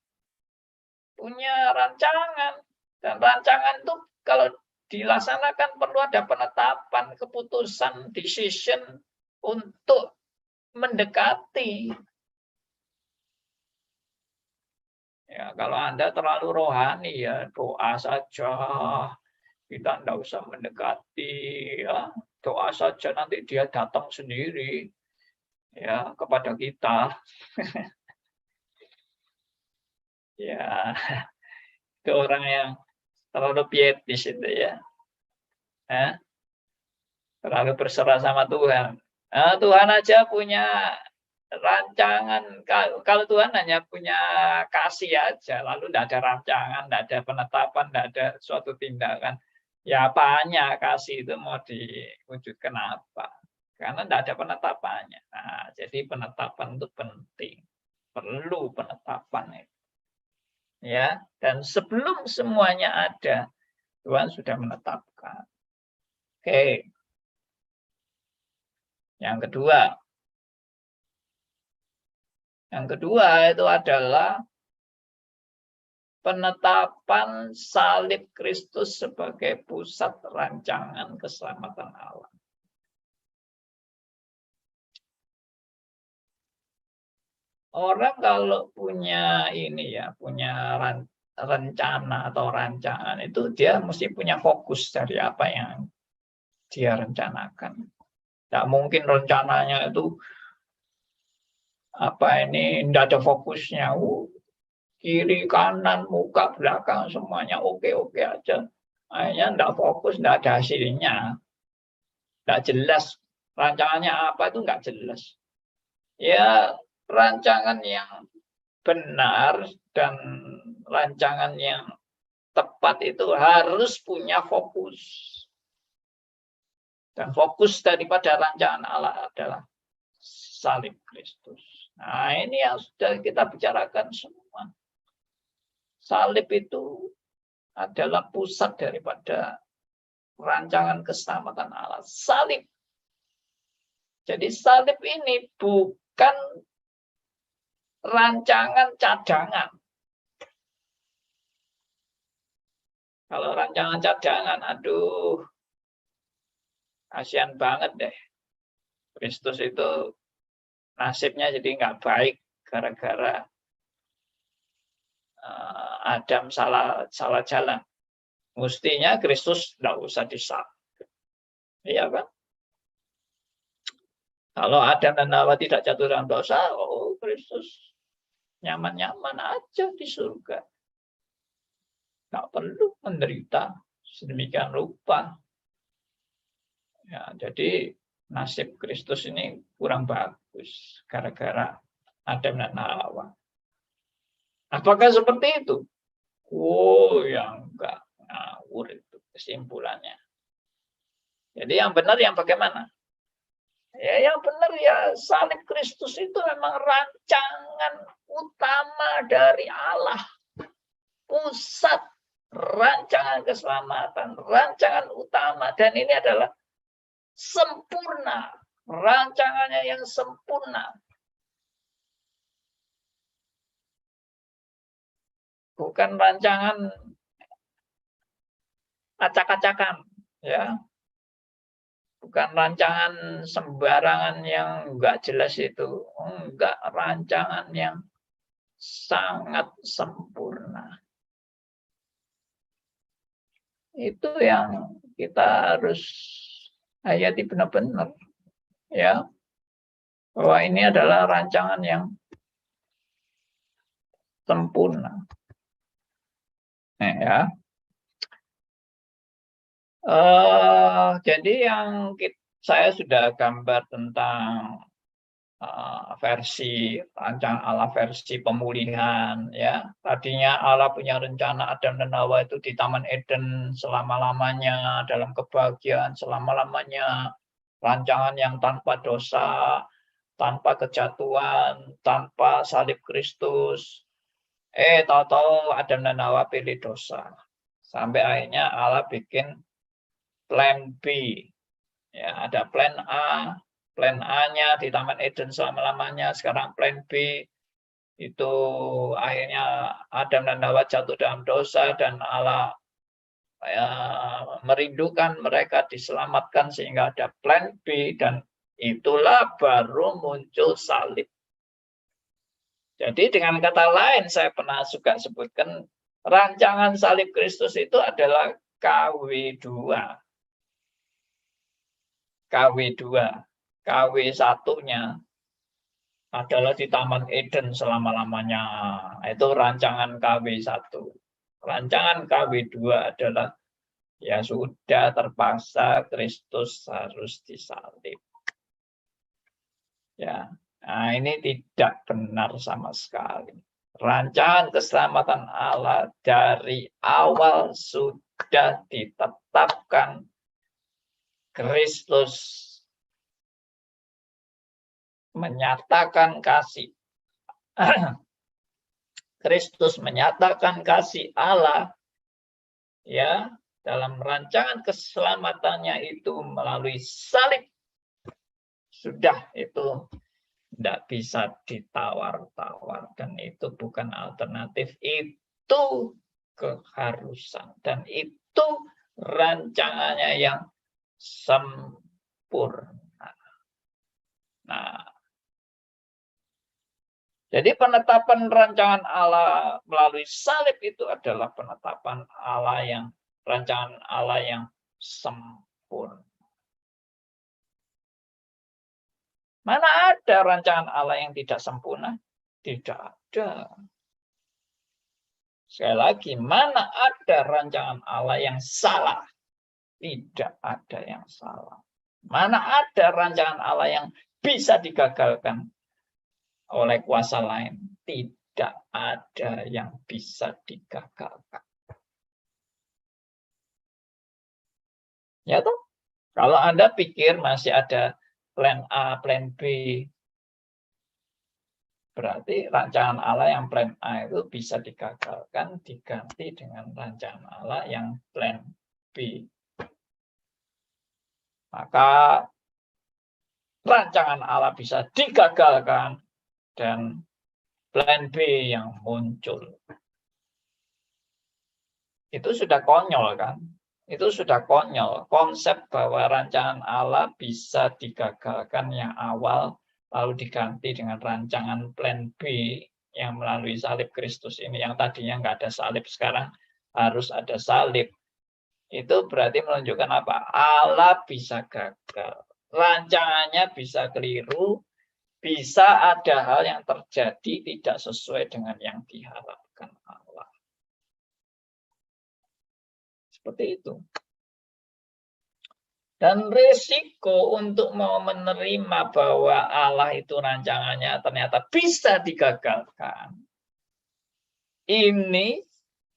punya rancangan. Dan rancangan itu kalau dilaksanakan perlu ada penetapan, keputusan, decision untuk mendekati. Ya, kalau Anda terlalu rohani, ya doa saja. Kita tidak usah mendekati, ya. Doa saja, nanti dia datang sendiri ya kepada kita. Ya, itu orang yang terlalu pietis itu ya. Terlalu berserah sama Tuhan. Nah, Tuhan aja punya rancangan. Kalau Tuhan hanya punya kasih aja, lalu tidak ada rancangan, tidak ada penetapan, tidak ada suatu tindakan. Ya apanya kasih itu mau diwujudkan apa? Karena tidak ada penetapannya. Nah, jadi penetapan itu penting. Perlu penetapan itu. Ya, dan sebelum semuanya ada, Tuhan sudah menetapkan. Oke. Yang kedua itu adalah penetapan salib Kristus sebagai pusat rancangan keselamatan Allah. Orang kalau punya ini ya, punya rencana atau rancangan itu dia mesti punya fokus dari apa yang dia rencanakan. Tidak mungkin rencananya itu tidak ada fokusnya. Kiri, kanan, muka, belakang, semuanya oke-oke aja. Akhirnya tidak fokus, tidak ada hasilnya. Tidak jelas. Rancangannya apa itu nggak jelas. Ya, rancangan yang benar dan rancangan yang tepat itu harus punya fokus. Dan fokus daripada rancangan Allah adalah salib Kristus. Nah, ini yang sudah kita bicarakan semua. Salib itu adalah pusat daripada rancangan keselamatan Allah. Salib. Jadi salib ini bukan rancangan cadangan. Kalau rancangan cadangan, aduh, kasihan banget deh. Kristus itu nasibnya jadi nggak baik gara-gara Adam salah jalan. Mestinya Kristus nggak usah disalib. Iya kan? Kalau Adam dan Hawa tidak jatuh dalam dosa, Kristus nyaman-nyaman aja di surga. Nggak perlu menderita sedemikian rupa. Ya, jadi nasib Kristus ini kurang bagus gara-gara Adam dan Hawa. Apakah seperti itu? Ya enggak. Ngawur itu kesimpulannya. Jadi yang benar yang bagaimana? Ya, yang benar ya salib Kristus itu memang rancangan utama dari Allah. Pusat rancangan keselamatan, rancangan utama, dan ini adalah sempurna, rancangannya yang sempurna. Bukan rancangan acak-acakan, ya. Bukan rancangan sembarangan yang enggak jelas itu. Enggak, rancangan yang sangat sempurna. Itu yang kita harus hayati benar-benar, ya. Bahwa ini adalah rancangan yang sempurna. Ya. Jadi yang saya sudah gambar tentang versi rancangan Allah, versi pemulihan, ya. Tadinya Allah punya rencana Adam dan Hawa itu di Taman Eden selama-lamanya, dalam kebahagiaan selama-lamanya, rancangan yang tanpa dosa, tanpa kejatuhan, tanpa salib Kristus. Tahu-tahu Adam dan Hawa pilih dosa. Sampai akhirnya Allah bikin plan B. Ya, ada plan A, plan A-nya di Taman Eden selama-lamanya, sekarang plan B itu akhirnya Adam dan Hawa jatuh dalam dosa dan Allah merindukan mereka diselamatkan sehingga ada plan B, dan itulah baru muncul salib. Jadi dengan kata lain, saya pernah juga sebutkan rancangan salib Kristus itu adalah KW2. KW2. KW1-nya adalah di Taman Eden selama-lamanya. Itu rancangan KW1. Rancangan KW2 adalah ya sudah terpaksa Kristus harus disalib. Ya. Nah, ini tidak benar sama sekali. Rancangan keselamatan Allah dari awal sudah ditetapkan. Kristus menyatakan kasih. Kristus menyatakan kasih Allah, ya, dalam rancangan keselamatannya itu melalui salib. Sudah, itu tidak bisa ditawar-tawar, dan itu bukan alternatif, itu keharusan, dan itu rancangannya yang sempurna. Nah, jadi penetapan rancangan Allah melalui salib itu adalah penetapan Allah yang rancangan Allah yang sempurna. Mana ada rancangan Allah yang tidak sempurna? Tidak ada. Sekali lagi, mana ada rancangan Allah yang salah? Tidak ada yang salah. Mana ada rancangan Allah yang bisa digagalkan oleh kuasa lain? Tidak ada yang bisa digagalkan. Ya toh? Kalau Anda pikir masih ada plan A, plan B, berarti rancangan Allah yang plan A itu bisa digagalkan, diganti dengan rancangan Allah yang plan B. Maka rancangan Allah bisa digagalkan dan plan B yang muncul. Itu sudah konyol kan? Itu sudah konyol. Konsep bahwa rancangan Allah bisa digagalkan yang awal lalu diganti dengan rancangan plan B yang melalui salib Kristus ini, yang tadinya nggak ada salib, sekarang harus ada salib. Itu berarti menunjukkan apa? Allah bisa gagal. Rancangannya bisa keliru, bisa ada hal yang terjadi tidak sesuai dengan yang diharapkan Allah. Seperti itu. Dan risiko untuk mau menerima bahwa Allah itu rancangannya ternyata bisa digagalkan, ini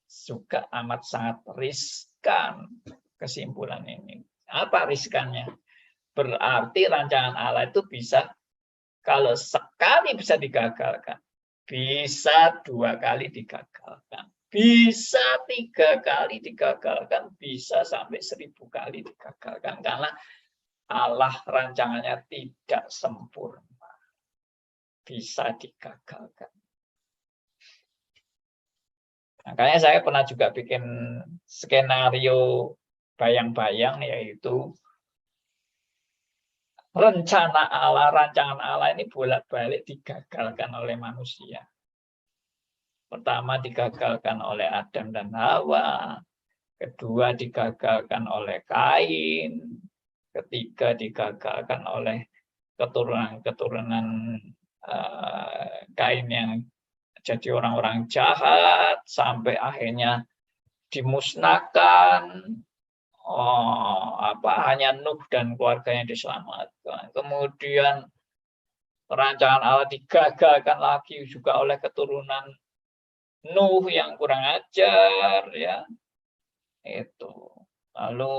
juga amat sangat riskan. Kesimpulan ini. Apa riskannya? Berarti rancangan Allah itu bisa, kalau sekali bisa digagalkan, bisa 2 kali digagalkan, bisa 3 kali digagalkan, bisa sampai 1000 kali digagalkan, karena Allah rancangannya tidak sempurna, bisa digagalkan. Makanya saya pernah juga bikin skenario bayang-bayang, yaitu rencana Allah, rancangan Allah ini bolak-balik digagalkan oleh manusia. Pertama digagalkan oleh Adam dan Hawa, kedua digagalkan oleh Kain, ketiga digagalkan oleh keturunan-keturunan Kain yang jadi orang-orang jahat, sampai akhirnya dimusnahkan. Hanya Nuh dan keluarganya diselamatkan. Kemudian rancangan Allah digagalkan lagi juga oleh keturunan Nuh yang kurang ajar, ya. Itu. Lalu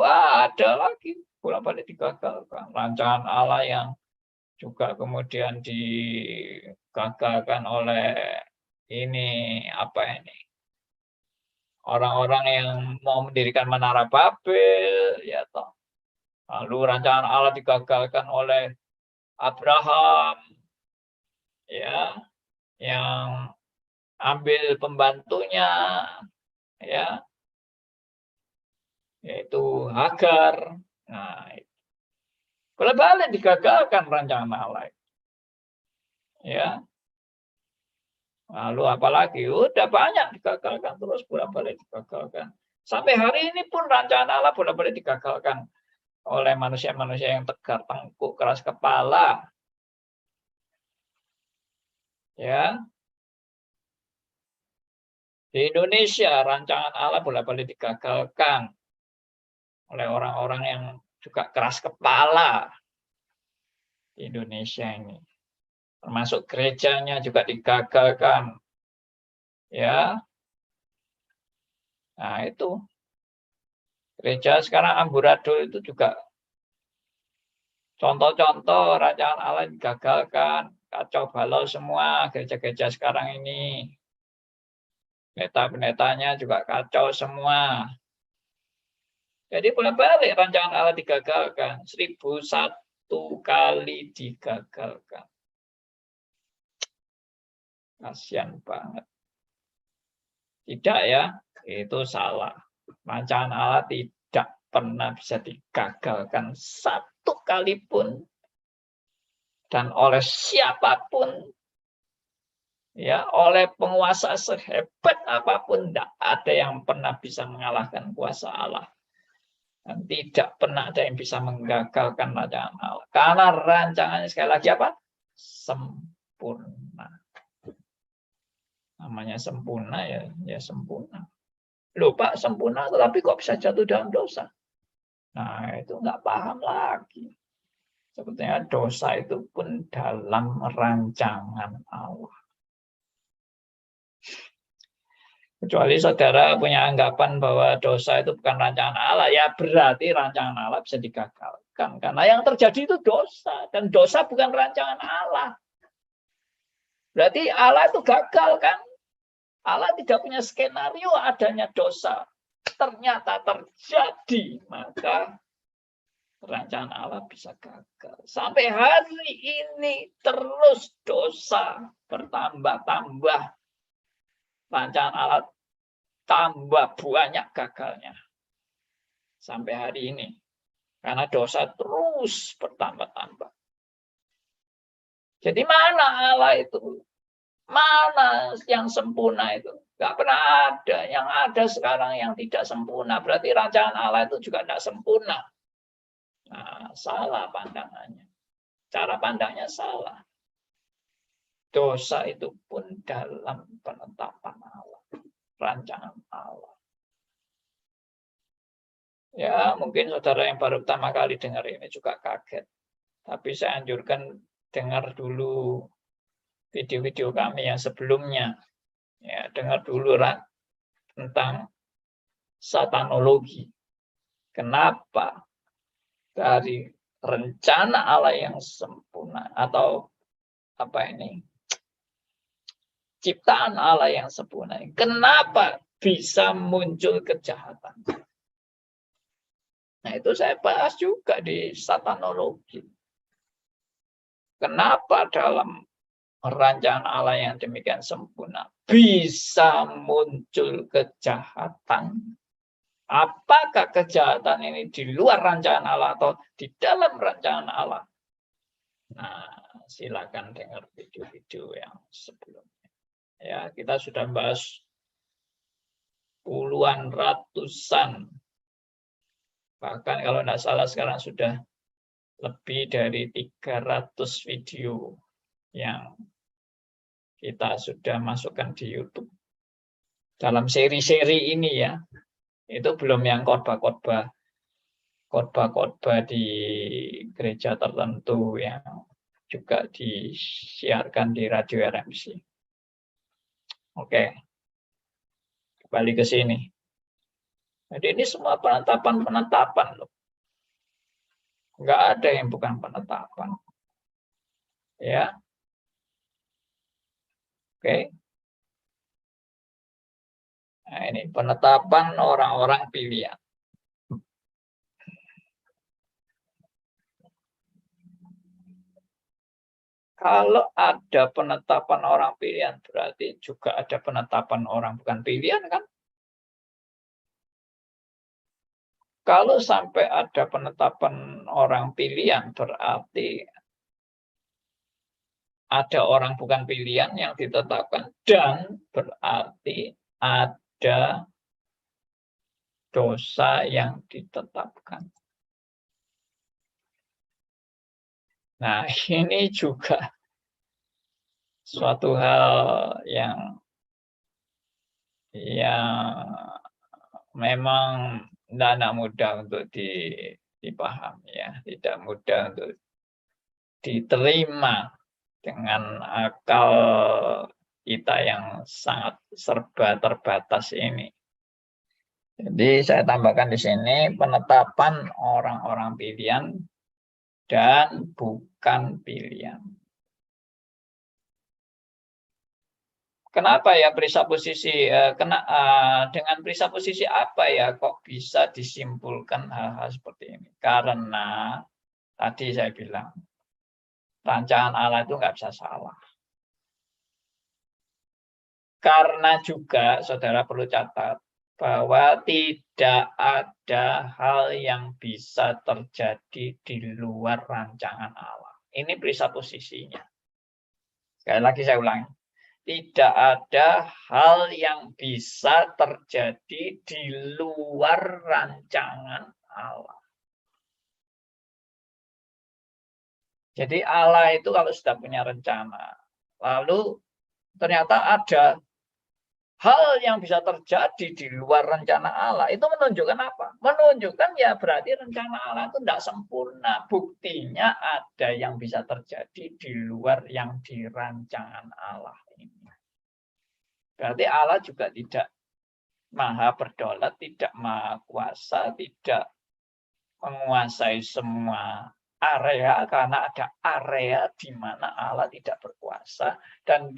ada lagi bolak-balik digagalkan. Rancangan Allah yang juga kemudian digagalkan oleh orang-orang yang mau mendirikan Menara Babel, ya toh. Lalu rancangan Allah digagalkan oleh Abraham, ya, yang ambil pembantunya, ya, yaitu Hagar. Nah, bolak-balik digagalkan rancangan Allah, ya. Lalu apalagi udah banyak digagalkan, terus bolak-balik digagalkan. Sampai hari ini pun rancangan Allah bolak-balik digagalkan oleh manusia-manusia yang tegar tengkuk, keras kepala, ya. Di Indonesia rancangan Allah bolak-balik digagalkan oleh orang-orang yang juga keras kepala di Indonesia ini. Termasuk gerejanya juga digagalkan. Ya. Nah, itu. Gereja sekarang amburadul itu juga contoh-contoh rancangan Allah digagalkan. Kacau balau semua gereja-gereja sekarang ini. Pendeta-pendetanya juga kacau semua. Jadi bolak-balik rancangan Allah digagalkan. 1001 kali digagalkan. Kasihan banget. Tidak ya, itu salah. Rancangan Allah tidak pernah bisa digagalkan satu kali pun. Dan oleh siapapun. Ya, oleh penguasa sehebat apapun, tidak ada yang pernah bisa mengalahkan kuasa Allah. Dan tidak pernah ada yang bisa menggagalkan rancangan Allah. Karena rancangannya sekali lagi apa? Sempurna. Namanya sempurna ya sempurna. Loh Pak, sempurna tetapi kok bisa jatuh dalam dosa? Nah, itu nggak paham lagi. Sebetulnya dosa itu pun dalam rancangan Allah. Kecuali saudara punya anggapan bahwa dosa itu bukan rancangan Allah, ya berarti rancangan Allah bisa digagalkan. Karena yang terjadi itu dosa, dan dosa bukan rancangan Allah. Berarti Allah itu gagal kan? Allah tidak punya skenario adanya dosa. Ternyata terjadi, maka rancangan Allah bisa gagal. Sampai hari ini terus dosa bertambah-tambah. Rancangan Allah tambah banyak gagalnya sampai hari ini karena dosa terus bertambah-tambah. Jadi mana Allah itu? Mana yang sempurna itu? Gak pernah ada. Yang ada sekarang yang tidak sempurna. Berarti rancangan Allah itu juga tidak sempurna. Nah, salah pandangannya. Cara pandangnya salah. Dosa itu pun dalam penetapan Allah. Rancangan Allah. Ya, mungkin saudara yang baru pertama kali dengar ini juga kaget. Tapi saya anjurkan dengar dulu video-video kami yang sebelumnya. Ya, dengar dulu tentang satanologi. Kenapa dari rencana Allah yang sempurna atau ciptaan Allah yang sempurna. Kenapa bisa muncul kejahatan? Nah, itu saya bahas juga di satanologi. Kenapa dalam rancangan Allah yang demikian sempurna bisa muncul kejahatan? Apakah kejahatan ini di luar rancangan Allah atau di dalam rancangan Allah? Nah, silakan dengar video-video yang sebelumnya. Ya, kita sudah bahas puluhan, ratusan, bahkan kalau tidak salah sekarang sudah lebih dari 300 video yang kita sudah masukkan di YouTube. Dalam seri-seri ini ya, itu belum yang khotbah-khotbah di gereja tertentu yang juga disiarkan di radio RMC. Oke, kembali ke sini. Jadi ini semua penetapan loh. Nggak ada yang bukan penetapan. Ya. Oke. Nah, ini penetapan orang-orang pilihan. Kalau ada penetapan orang pilihan, berarti juga ada penetapan orang bukan pilihan, kan? Kalau sampai ada penetapan orang pilihan, berarti ada orang bukan pilihan yang ditetapkan, dan berarti ada dosa yang ditetapkan. Nah, ini juga suatu hal yang memang tidak mudah untuk dipahami ya, tidak mudah untuk diterima dengan akal kita yang sangat serba terbatas ini. Jadi saya tambahkan di sini penetapan orang-orang pilihan dan bukan pilihan. Kenapa ya presupposisi? Dengan presupposisi apa ya kok bisa disimpulkan hal-hal seperti ini? Karena tadi saya bilang rancangan Allah itu nggak bisa salah. Karena juga saudara perlu catat bahwa tidak ada hal yang bisa terjadi di luar rancangan Allah. Ini presupposisinya. Sekali lagi saya ulangi. Tidak ada hal yang bisa terjadi di luar rancangan Allah. Jadi Allah itu kalau sudah punya rencana, lalu ternyata ada hal yang bisa terjadi di luar rencana Allah, itu menunjukkan apa? Menunjukkan ya berarti rencana Allah itu tidak sempurna. Buktinya ada yang bisa terjadi di luar yang dirancangan Allah ini. Berarti Allah juga tidak maha berdaulat, tidak maha kuasa, tidak menguasai semua area, karena ada area di mana Allah tidak berkuasa, dan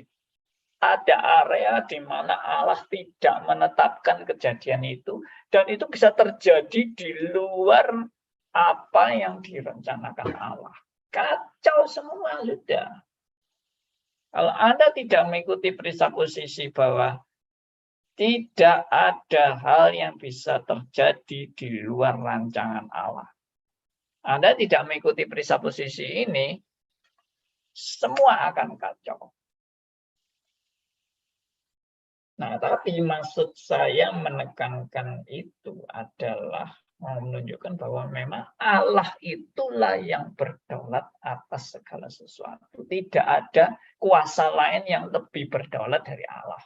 ada area di mana Allah tidak menetapkan kejadian itu, dan itu bisa terjadi di luar apa yang direncanakan Allah. Kacau semua sudah. Kalau Anda tidak mengikuti presupposisi bahwa tidak ada hal yang bisa terjadi di luar rancangan Allah, Anda tidak mengikuti presupposisi ini, semua akan kacau. Nah, tapi maksud saya menekankan itu adalah menunjukkan bahwa memang Allah itulah yang berdaulat atas segala sesuatu. Tidak ada kuasa lain yang lebih berdaulat dari Allah.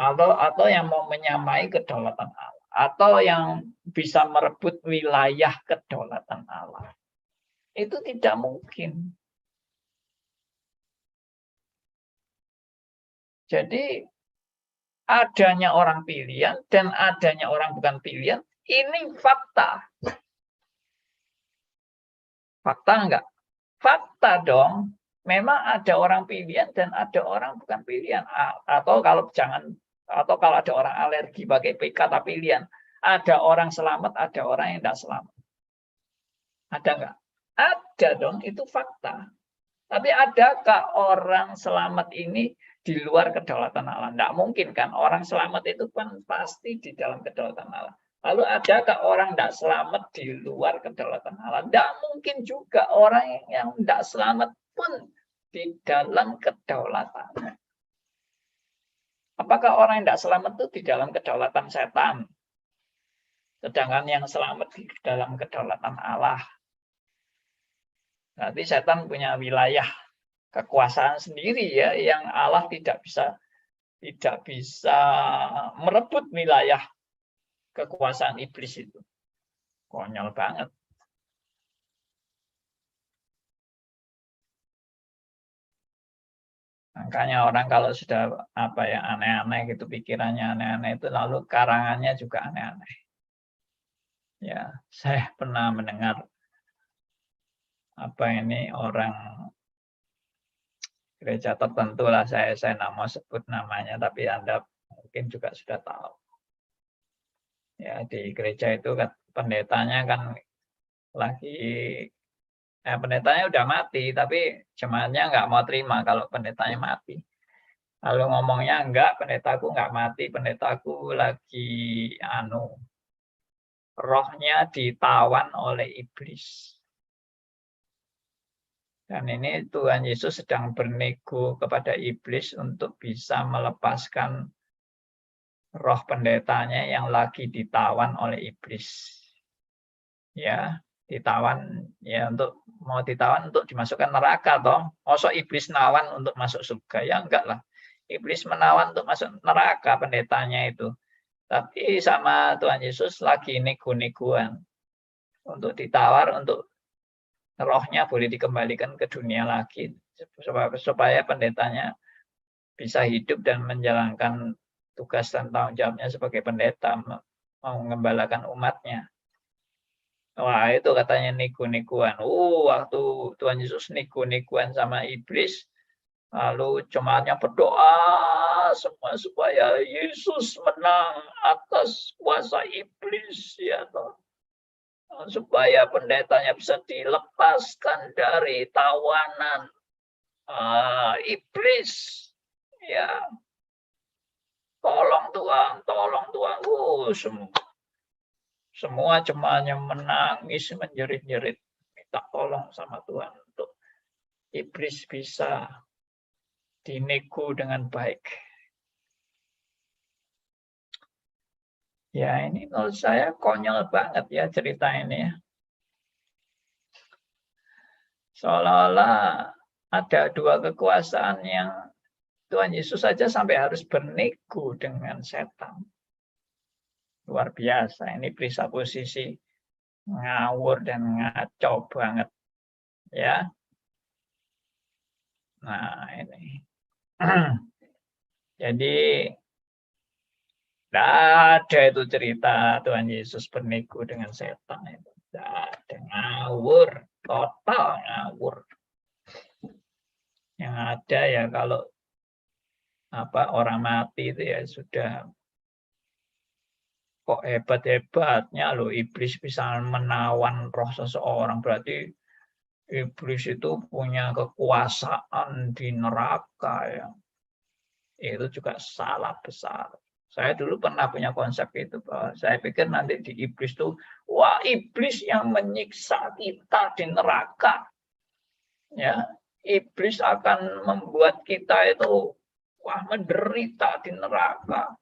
Atau yang mau menyamai kedaulatan Allah. Atau yang bisa merebut wilayah kedaulatan Allah. Itu tidak mungkin. Jadi adanya orang pilihan dan adanya orang bukan pilihan, ini fakta. Fakta enggak? Fakta dong. memang ada orang pilihan dan ada orang bukan pilihan. Atau kalau ada orang alergi pakai kata pilihan, ada orang selamat, ada orang yang tidak selamat. Ada nggak? Ada dong, itu fakta. Tapi adakah orang selamat ini di luar kedaulatan Allah? Tidak mungkin kan, orang selamat itu kan pasti di dalam kedaulatan Allah. Lalu adakah orang tidak selamat di luar kedaulatan Allah? Tidak mungkin juga orang yang tidak selamat pun di dalam kedaulatannya. Apakah orang yang tidak selamat itu di dalam kedaulatan setan? Sedangkan yang selamat di dalam kedaulatan Allah. Berarti setan punya wilayah kekuasaan sendiri ya, yang Allah tidak bisa merebut wilayah kekuasaan iblis itu. Konyol banget. Makanya orang kalau sudah aneh-aneh gitu, pikirannya aneh-aneh itu, lalu karangannya juga aneh-aneh. Ya, saya pernah mendengar orang gereja tertentu lah, saya tidak mau sebut namanya, tapi Anda mungkin juga sudah tahu. Ya, di gereja itu kan pendetanya kan pendetanya udah mati, tapi jemaatnya nggak mau terima kalau pendetanya mati. Lalu ngomongnya, enggak, pendetaku nggak mati, pendetaku lagi rohnya ditawan oleh iblis. Dan ini Tuhan Yesus sedang bernego kepada iblis untuk bisa melepaskan roh pendetanya yang lagi ditawan oleh iblis. Ya, ditawan ya, mau ditawan untuk dimasukkan neraka toh. Masa iblis nawan untuk masuk surga? Ya enggak lah. Iblis menawan untuk masuk neraka pendetanya itu. Tapi sama Tuhan Yesus lagi nego-negoan untuk ditawar, untuk rohnya boleh dikembalikan ke dunia lagi supaya pendetanya bisa hidup dan menjalankan tugas dan tanggung jawabnya sebagai pendeta, mengembalakan umatnya. Wah, itu katanya nego-negoan. Waktu Tuhan Yesus nego-negoan sama iblis, lalu jemaatnya berdoa semua supaya Yesus menang atas kuasa iblis, ya toh. Supaya pendetanya bisa dilepaskan dari tawanan iblis. Ya, tolong Tuhan, tolong Tuhan. Semua jemaatnya menangis, menjerit-jerit, minta tolong sama Tuhan untuk iblis bisa dinego dengan baik. Ya, ini menurut saya konyol banget ya cerita ini ya. Seolah-olah ada dua kekuasaan yang Tuhan Yesus saja sampai harus bernego dengan setan. Luar biasa, ini bisa posisi ngawur dan ngaco banget. Ya. Nah, ini. Jadi, tidak ada itu cerita Tuhan Yesus bernego dengan setan. Tidak ada, ngawur, total ngawur. Yang ada ya kalau orang mati itu ya sudah, kok hebat-hebatnya loh iblis bisa menawan roh seseorang, berarti iblis itu punya kekuasaan di neraka ya. Itu juga salah besar. Saya dulu pernah punya konsep itu, bahwa saya pikir nanti di iblis itu, wah, iblis yang menyiksa kita di neraka. Ya, iblis akan membuat kita itu menderita di neraka.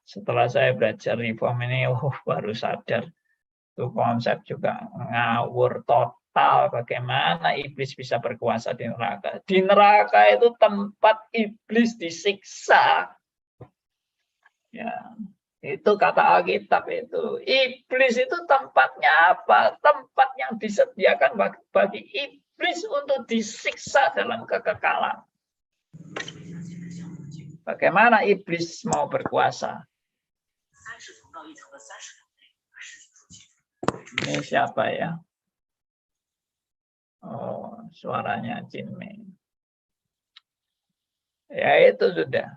Setelah saya belajar reform ini, baru sadar itu konsep juga ngawur total. Bagaimana iblis bisa berkuasa di neraka? Di neraka itu tempat iblis disiksa. Ya, itu kata Alkitab itu. Iblis itu tempatnya apa? Tempat yang disediakan bagi iblis untuk disiksa dalam kekekalan. Bagaimana iblis mau berkuasa? Ini siapa ya? Oh, suaranya Cinme. Ya itu sudah.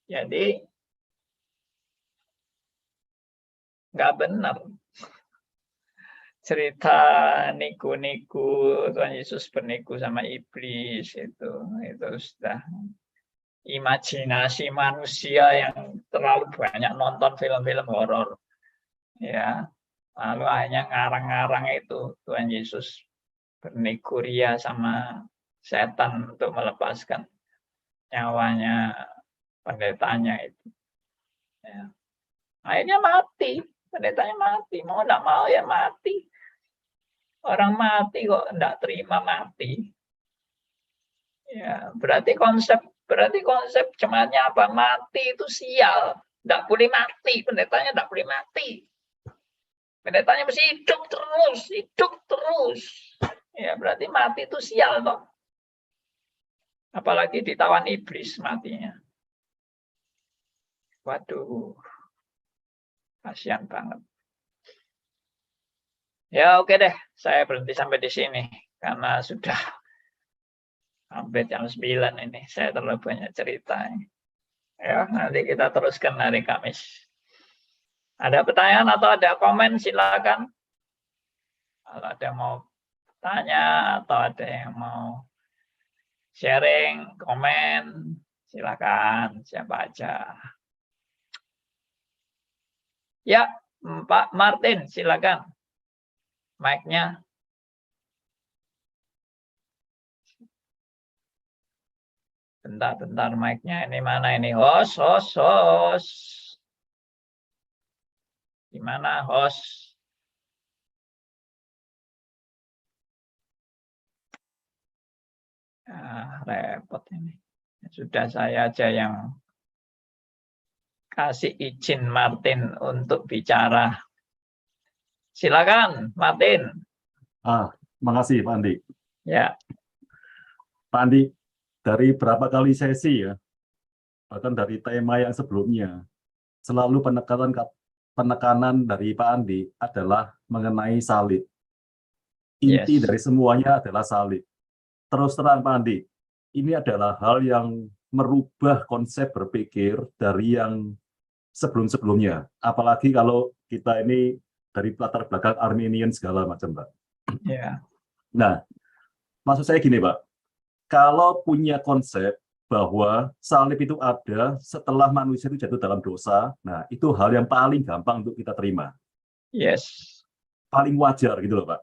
Jadi nggak benar cerita niku-niku Tuhan Yesus berniku sama iblis itu sudah imajinasi manusia yang terlalu banyak nonton film-film horor, ya. Lalu hanya ngarang-ngarang itu Tuhan Yesus berniku ria sama setan untuk melepaskan nyawanya pendetanya itu. Ya. Akhirnya mati, pendetanya mati, mau nggak mau ya mati. Orang mati kok nggak terima mati. Ya, berarti konsep jemaatnya apa? Mati itu sial, nggak boleh mati, pendetanya nggak boleh mati. Pendetanya mesti hidup terus. Ya, berarti mati itu sial toh. Apalagi ditawan iblis matinya. Waduh, kasihan banget. Ya oke deh, saya berhenti sampai di sini karena sudah hampir jam 9 ini. Saya terlalu banyak cerita. Ya, nanti kita teruskan hari Kamis. Ada pertanyaan atau ada komen silakan. Kalau ada yang mau tanya atau ada yang mau sharing, komen, silakan siapa aja. Ya, Pak Martin, silakan. Mic-nya. Bentar, mic-nya ini mana ini? Host. Gimana host? Repot ini. Sudah saya aja yang kasih izin Martin untuk bicara. Silakan, Martin. Makasih Pak Andi. Ya. Pak Andi, dari berapa kali sesi ya, bahkan dari tema yang sebelumnya, selalu penekanan dari Pak Andi adalah mengenai salib. Inti dari semuanya adalah salib. Terus terang Pak Andi, ini adalah hal yang merubah konsep berpikir dari yang sebelum-sebelumnya. Apalagi kalau kita ini dari latar belakang Armenian segala macam, Pak. Ya. Nah, maksud saya gini, Pak. Kalau punya konsep bahwa salib itu ada setelah manusia itu jatuh dalam dosa, nah itu hal yang paling gampang untuk kita terima. Yes. Paling wajar gitu loh, Pak.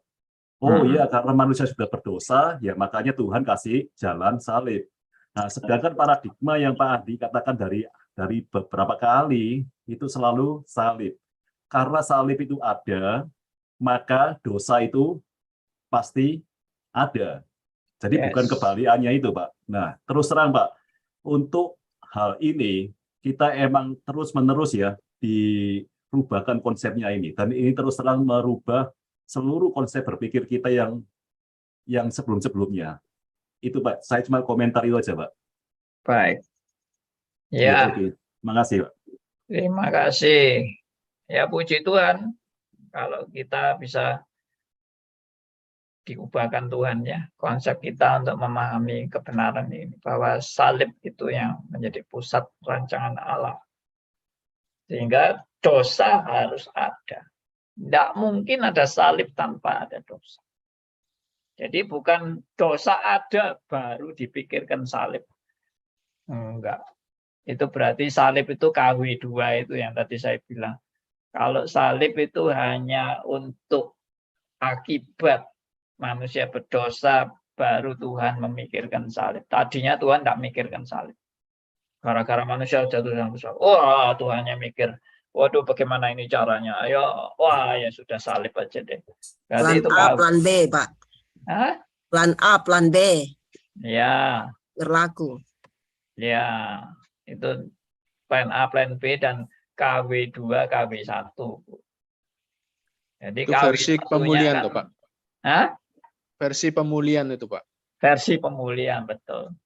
Oh iya, karena manusia sudah berdosa, ya makanya Tuhan kasih jalan salib. Nah, sedangkan paradigma yang Pak Adi katakan dari beberapa kali itu selalu salib. Karena salib itu ada, maka dosa itu pasti ada. Jadi bukan kebalikannya itu, Pak. Nah, terus terang, Pak, untuk hal ini kita emang terus-menerus ya dirubahkan konsepnya ini. Dan ini terus terang merubah seluruh konsep berpikir kita yang sebelum-sebelumnya. Itu Pak, saya cuma komentar itu aja Pak. Baik. Ya. Oke. Makasih Pak. Terima kasih. Ya puji Tuhan kalau kita bisa diubahkan Tuhan ya konsep kita untuk memahami kebenaran ini bahwa salib itu yang menjadi pusat rancangan Allah. Sehingga dosa harus ada. Tidak mungkin ada salib tanpa ada dosa. Jadi bukan dosa ada baru dipikirkan salib. Enggak. Itu berarti salib itu KW2 itu yang tadi saya bilang. Kalau salib itu hanya untuk akibat manusia berdosa, baru Tuhan memikirkan salib. Tadinya Tuhan tidak mikirkan salib. Gara-gara manusia jatuh dalam dosa. Wah, Tuhannya mikir, waduh bagaimana ini caranya? Ayo, wah ya sudah salib aja deh. Berarti plan itu A, plan B, Pak. Hah? Plan A, plan B. Ya. Berlaku. Ya, itu plan A, plan B, dan KW2, KW1. Jadi itu versi pemulihan kan, tuh Pak. Hah? Versi pemulihan itu Pak. Versi pemulihan, betul.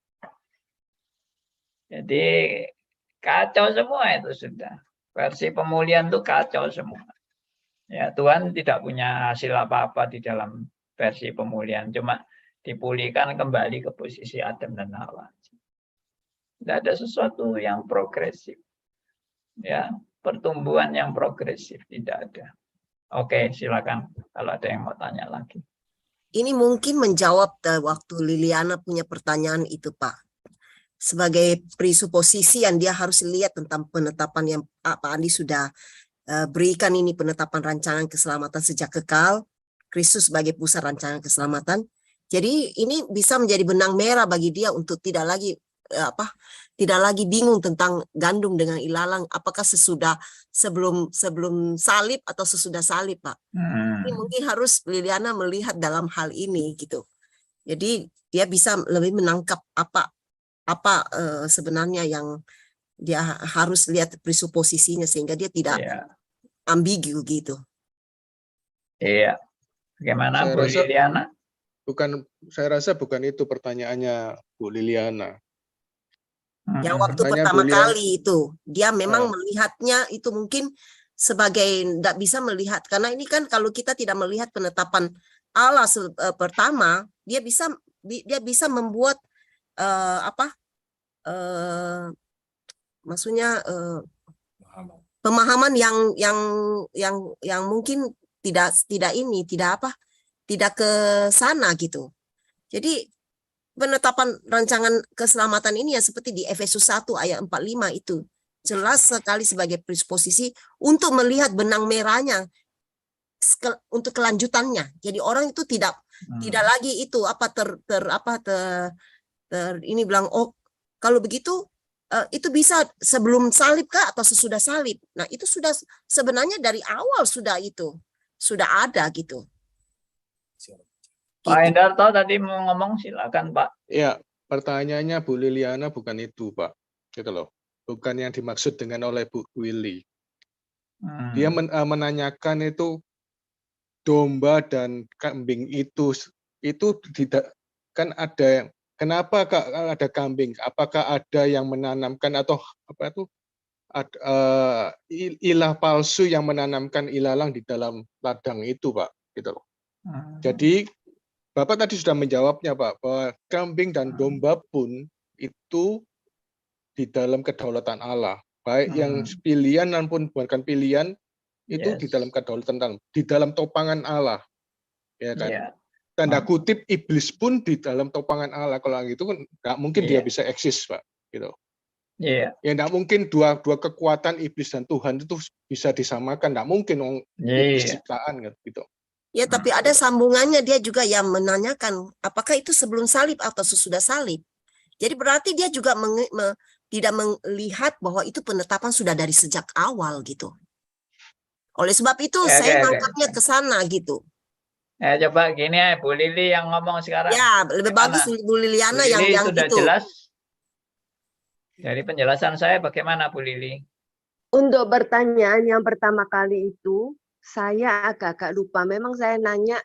Jadi kacau semua itu sudah. Versi pemulihan itu kacau semua. Ya, Tuhan tidak punya hasil apa-apa di dalam versi pemulihan, cuma dipulihkan kembali ke posisi Adam dan Hawa. Tidak ada sesuatu yang progresif, ya, pertumbuhan yang progresif tidak ada. Oke, silakan kalau ada yang mau tanya lagi. Ini mungkin menjawab waktu Liliana punya pertanyaan itu, Pak. Sebagai presuposisi yang dia harus lihat tentang penetapan yang Pak Andi sudah berikan, ini penetapan rancangan keselamatan sejak kekal, Kristus sebagai pusat rancangan keselamatan. Jadi ini bisa menjadi benang merah bagi dia untuk tidak lagi bingung tentang gandum dengan ilalang, apakah sebelum salib atau sesudah salib, Pak. Ini mungkin harus Liliana melihat dalam hal ini gitu. Jadi dia bisa lebih menangkap apa sebenarnya yang dia harus lihat presuposisinya sehingga dia tidak ambigu gitu. Iya. Bagaimana Bu Liliana? Saya rasa bukan itu pertanyaannya Bu Liliana. Yang waktu pertama kali itu dia memang melihatnya itu mungkin sebagai tidak bisa melihat, karena ini kan kalau kita tidak melihat penetapan Allah pertama, dia bisa membuat maksudnya pemahaman yang mungkin tidak ke sana gitu. Jadi penetapan rancangan keselamatan ini ya seperti di Efesus 1 ayat 45 itu jelas sekali sebagai presposisi untuk melihat benang merahnya untuk kelanjutannya. Jadi orang itu tidak lagi itu ini bilang, oh kalau begitu itu bisa sebelum salib kah atau sesudah salib. Nah itu sudah sebenarnya dari awal sudah ada gitu. Pak Hendarto tadi mau ngomong, silakan Pak. Ya, pertanyaannya Bu Liliana bukan itu, Pak. Gitu loh. Bukan yang dimaksud dengan oleh Bu Willy. Dia menanyakan itu domba dan kambing itu tidak kan ada. Kenapa ada kambing? Apakah ada yang menanamkan atau ilah palsu yang menanamkan ilalang di dalam ladang itu, Pak? Gitu loh. Jadi Bapak tadi sudah menjawabnya, Pak, bahwa kambing dan domba pun itu di dalam kedaulatan Allah. Baik yang pilihan maupun bukan pilihan, itu di dalam kedaulatan Allah, di dalam topangan Allah. Ya kan? Tanda kutip iblis pun di dalam topangan Allah. Kalau gitu kan nggak mungkin dia bisa eksis, Pak. Gitu. Ya nggak mungkin dua kekuatan iblis dan Tuhan itu bisa disamakan. Nggak mungkin iblis ciptaan gitu. Ya, tapi ada sambungannya, dia juga yang menanyakan apakah itu sebelum salib atau sesudah salib. Jadi berarti dia juga tidak melihat bahwa itu penetapan sudah dari sejak awal gitu. Oleh sebab itu saya nangkapnya ke sana gitu. Coba gini ya, Bu Lili yang ngomong sekarang. Ya, lebih bagus Bu Liliana yang sudah itu. Jelas. Dari penjelasan saya bagaimana Bu Lili? Untuk pertanyaan yang pertama kali itu, saya agak-agak lupa. Memang saya nanya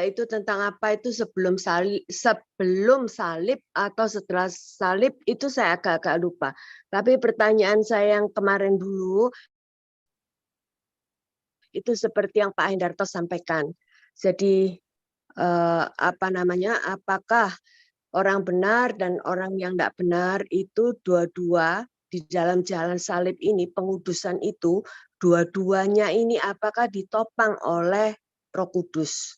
itu tentang apa itu sebelum salib atau setelah salib, itu saya agak-agak lupa. Tapi pertanyaan saya yang kemarin dulu itu seperti yang Pak Hendarto sampaikan. Jadi apakah orang benar dan orang yang tidak benar itu dua-dua di dalam jalan salib ini, pengudusan itu, dua-duanya ini apakah ditopang oleh Roh Kudus?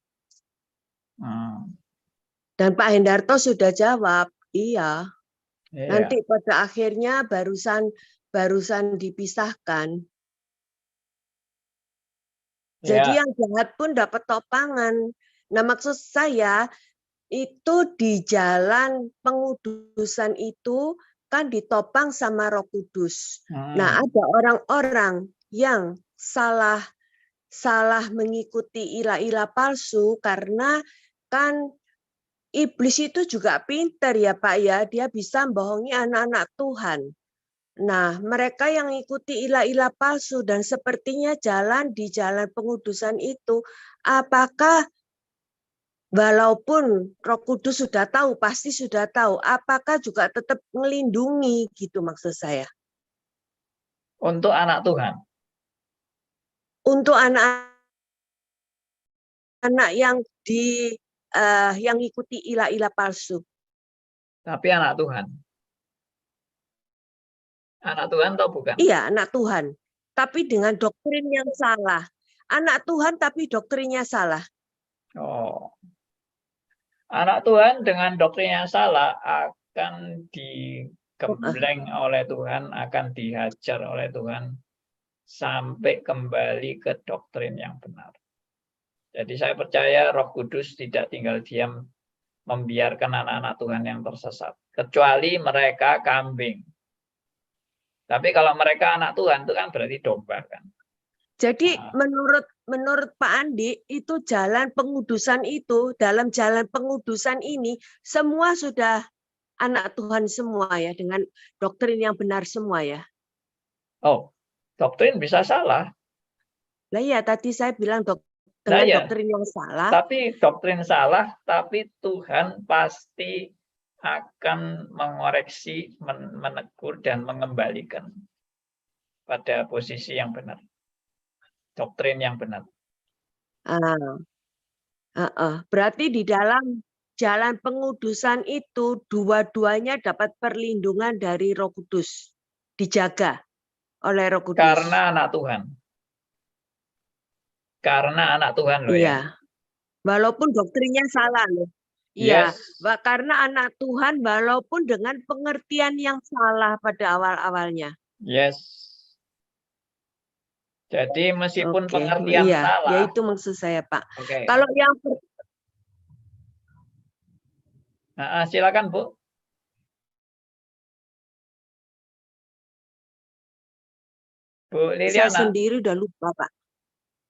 Dan Pak Hendarto sudah jawab, iya. Nanti pada akhirnya barusan dipisahkan. Jadi yang jahat pun dapat topangan. Nah, maksud saya itu di jalan pengudusan itu kan ditopang sama Roh Kudus. Nah, ada orang-orang yang salah mengikuti ilah-ilah palsu karena kan iblis itu juga pinter ya Pak ya, dia bisa membohongi anak-anak Tuhan. Nah, mereka yang mengikuti ilah-ilah palsu dan sepertinya jalan di jalan pengudusan itu, apakah walaupun Roh Kudus sudah tahu, pasti sudah tahu, apakah juga tetap melindungi gitu maksud saya? Untuk anak Tuhan. Untuk anak anak yang ikuti ilah-ilah palsu. Tapi anak Tuhan. Anak Tuhan atau bukan? Iya, anak Tuhan. Tapi dengan doktrin yang salah. Anak Tuhan tapi doktrinnya salah. Oh. Anak Tuhan dengan doktrin yang salah akan digembleng oleh Tuhan, akan dihajar oleh Tuhan sampai kembali ke doktrin yang benar. Jadi saya percaya Roh Kudus tidak tinggal diam membiarkan anak-anak Tuhan yang tersesat, kecuali mereka kambing. Tapi kalau mereka anak Tuhan itu kan berarti domba kan. Jadi menurut Pak Andi itu jalan pengudusan itu, dalam jalan pengudusan ini semua sudah anak Tuhan semua ya, dengan doktrin yang benar semua ya. Oh, doktrin bisa salah. Lah ya tadi saya bilang Nah, ya. doktrin yang salah. Tapi doktrin salah, tapi Tuhan pasti akan mengoreksi, menegur dan mengembalikan pada posisi yang benar. Doktrin yang benar. Berarti di dalam jalan pengudusan itu dua-duanya dapat perlindungan dari Roh Kudus, dijaga oleh Roh Kudus. Karena anak Tuhan. Karena anak Tuhan loh ya. Iya. Walaupun doktrinnya salah loh. Iya, Yes. karena anak Tuhan walaupun dengan pengertian yang salah pada awal-awalnya. Yes. Jadi meskipun Oke, pengertian iya, salah. ya itu maksud saya Pak. Oke. Kalau yang Silakan Bu. Bu saya Liliana. sendiri udah lupa Pak.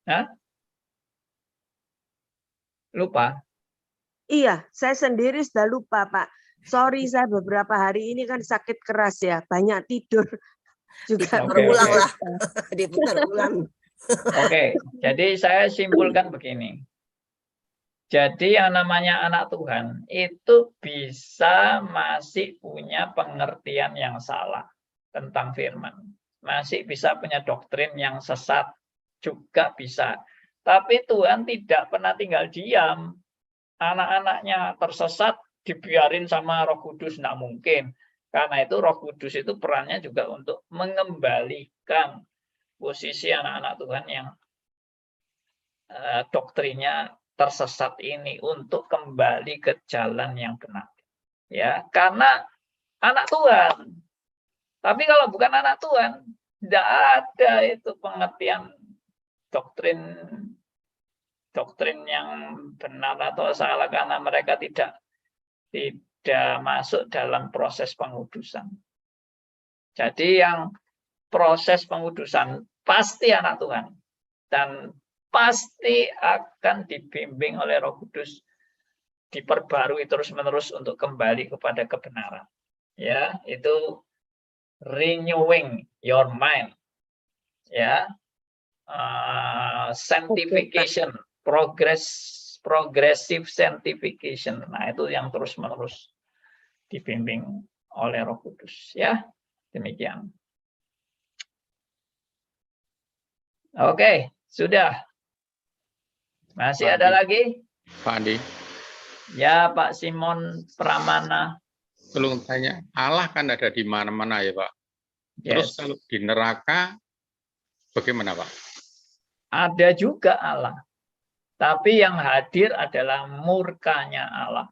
Hah? Lupa? Iya, saya sendiri sudah lupa Pak. Sorry, saya beberapa hari ini kan sakit keras ya, banyak tidur juga. Berulang lah, diputar ulang. Oke, jadi saya simpulkan begini. Jadi yang namanya anak Tuhan itu bisa masih punya pengertian yang salah tentang firman. Masih bisa punya doktrin yang sesat juga bisa. Tapi Tuhan tidak pernah tinggal diam. Anak-anaknya tersesat dibiarin sama Roh Kudus, tidak mungkin. Karena itu Roh Kudus itu perannya juga untuk mengembalikan posisi anak-anak Tuhan yang doktrinnya tersesat ini untuk kembali ke jalan yang benar. Ya, karena anak Tuhan. Tapi kalau bukan anak Tuhan, tidak ada itu pengertian doktrin yang benar atau salah karena mereka tidak masuk dalam proses pengudusan. Jadi yang proses pengudusan pasti anak Tuhan dan pasti akan dibimbing oleh Roh Kudus, diperbarui terus-menerus untuk kembali kepada kebenaran. Ya, itu renewing your mind. Ya. Sanctification, progressive sanctification. Nah, itu yang terus-menerus dibimbing oleh Roh Kudus. Ya, demikian. Oke, sudah. Masih ada lagi? Pak Andi. Ya, Pak Simon Pramana. Belum tanya, Allah kan ada di mana-mana ya Pak. Terus Yes. kalau di neraka, bagaimana Pak? Ada juga Allah. Tapi yang hadir adalah murkanya Allah.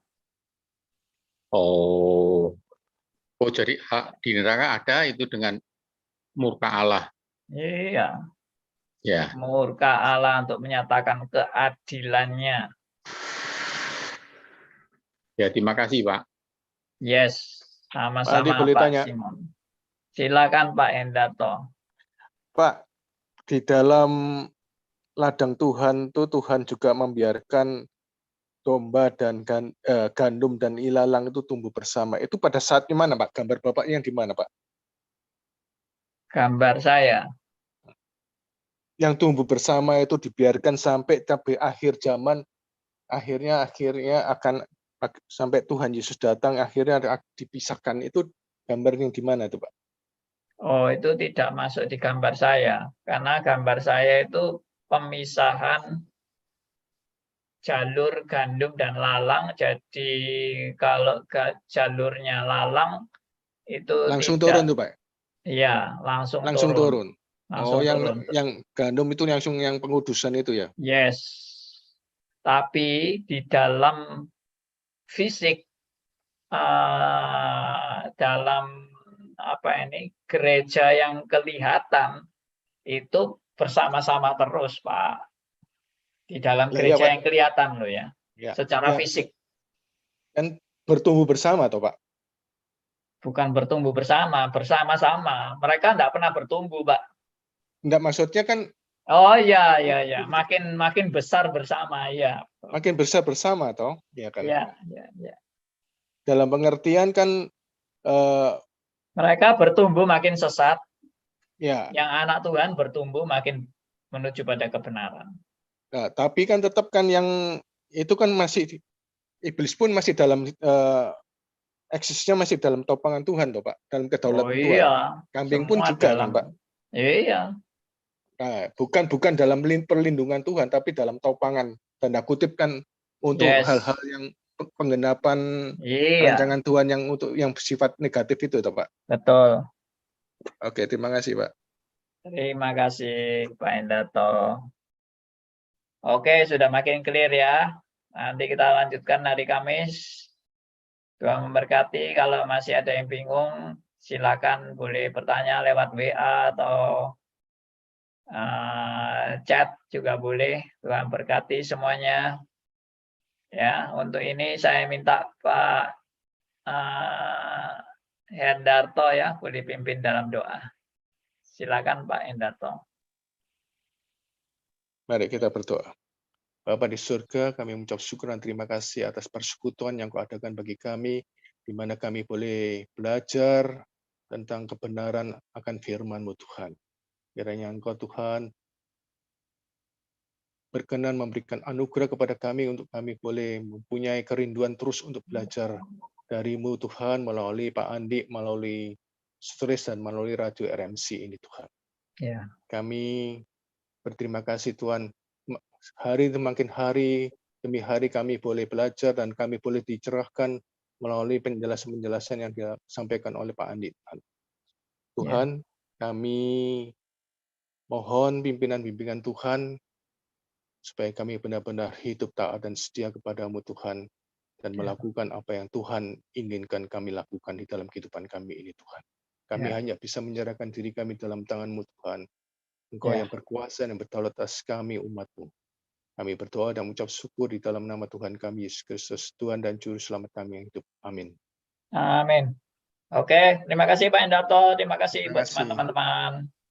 Oh, jadi di neraka ada itu dengan murka Allah. Iya. Ya. Murka Allah untuk menyatakan keadilannya. Ya, terima kasih Pak. Yes, sama-sama boleh Pak tanya? Simon. Silakan Pak Endarto. Pak, di dalam ladang Tuhan itu Tuhan juga membiarkan domba dan gandum dan ilalang itu tumbuh bersama. Itu pada saat di mana Pak? Gambar Bapaknya yang di mana Pak? Gambar saya. Yang tumbuh bersama itu dibiarkan sampai akhir zaman, akhirnya akan sampai Tuhan Yesus datang, akhirnya dipisahkan. Itu gambar yang di mana itu Pak? Oh, itu tidak masuk di gambar saya. Karena gambar saya itu pemisahan jalur gandum dan lalang. Jadi kalau jalurnya lalang itu Langsung tidak, turun tuh Pak. ya langsung Langsung turun. turun. Oh, Langsung turun. yang gandum itu langsung yang pengudusan itu ya. Yes. Tapi di dalam fisik, dalam gereja yang kelihatan itu bersama-sama terus, Pak. Di dalam Lah, iya, gereja Pak. yang kelihatan loh ya, Ya, secara ya. fisik. Kan bertumbuh bersama toh Pak. Bukan bertumbuh bersama-sama. Mereka enggak pernah bertumbuh, Pak. Enggak, maksudnya kan Oh iya, ya. Makin besar bersama, ya. makin besar bersama toh, ya kan. Ya. Dalam pengertian kan Mereka bertumbuh makin sesat. ya. Yang anak Tuhan bertumbuh makin menuju pada kebenaran. Nah, tapi kan tetap kan yang itu kan masih iblis pun masih dalam eksisnya masih dalam topangan Tuhan toh Pak, dalam kedaulatan Tuhan. Iya. Kambing pun Semua juga kan Pak. Iya. Nah, bukan dalam perlindungan Tuhan, tapi dalam topangan tanda kutip kan untuk Yes. hal-hal yang penggenapan Iya. rancangan Tuhan yang untuk yang bersifat negatif itu toh Pak. Betul. Oke, terima kasih Pak. Terima kasih Pak Endarto. Oke, sudah makin clear ya. Nanti kita lanjutkan hari Kamis. Tuhan memberkati. Kalau masih ada yang bingung, silakan boleh bertanya lewat WA atau chat juga boleh. Tuhan berkati semuanya. Ya, untuk ini saya minta Pak Hendarto ya, boleh pimpin dalam doa. Silakan Pak Hendarto. Mari kita berdoa. Bapa di surga, kami mengucap syukur dan terima kasih atas persekutuan yang Kau adakan bagi kami, di mana kami boleh belajar tentang kebenaran akan firman-Mu Tuhan. Kiranya Engkau Tuhan berkenan memberikan anugerah kepada kami untuk kami boleh mempunyai kerinduan terus untuk belajar dari-Mu Tuhan, melalui Pak Andi, melalui Sutris, dan melalui Radio RMC ini Tuhan. Ya. Kami berterima kasih Tuhan, hari semakin hari demi hari kami boleh belajar dan kami boleh dicerahkan melalui penjelasan-penjelasan yang disampaikan oleh Pak Andi. Tuhan, kami mohon pimpinan-pimpinan Tuhan supaya kami benar-benar hidup taat dan setia kepada-Mu Tuhan dan melakukan apa yang Tuhan inginkan kami lakukan di dalam kehidupan kami ini Tuhan. Kami hanya bisa menyerahkan diri kami dalam tangan-Mu Tuhan. Engkau yang berkuasa dan berdaulat atas kami umat-Mu. Kami berdoa dan mengucap syukur di dalam nama Tuhan kami, Yesus Kristus, Tuhan dan Juru Selamat kami yang hidup. Amin. Amin. Oke, terima kasih Pak Hendarto. Terima kasih Terima buat kasih. teman-teman.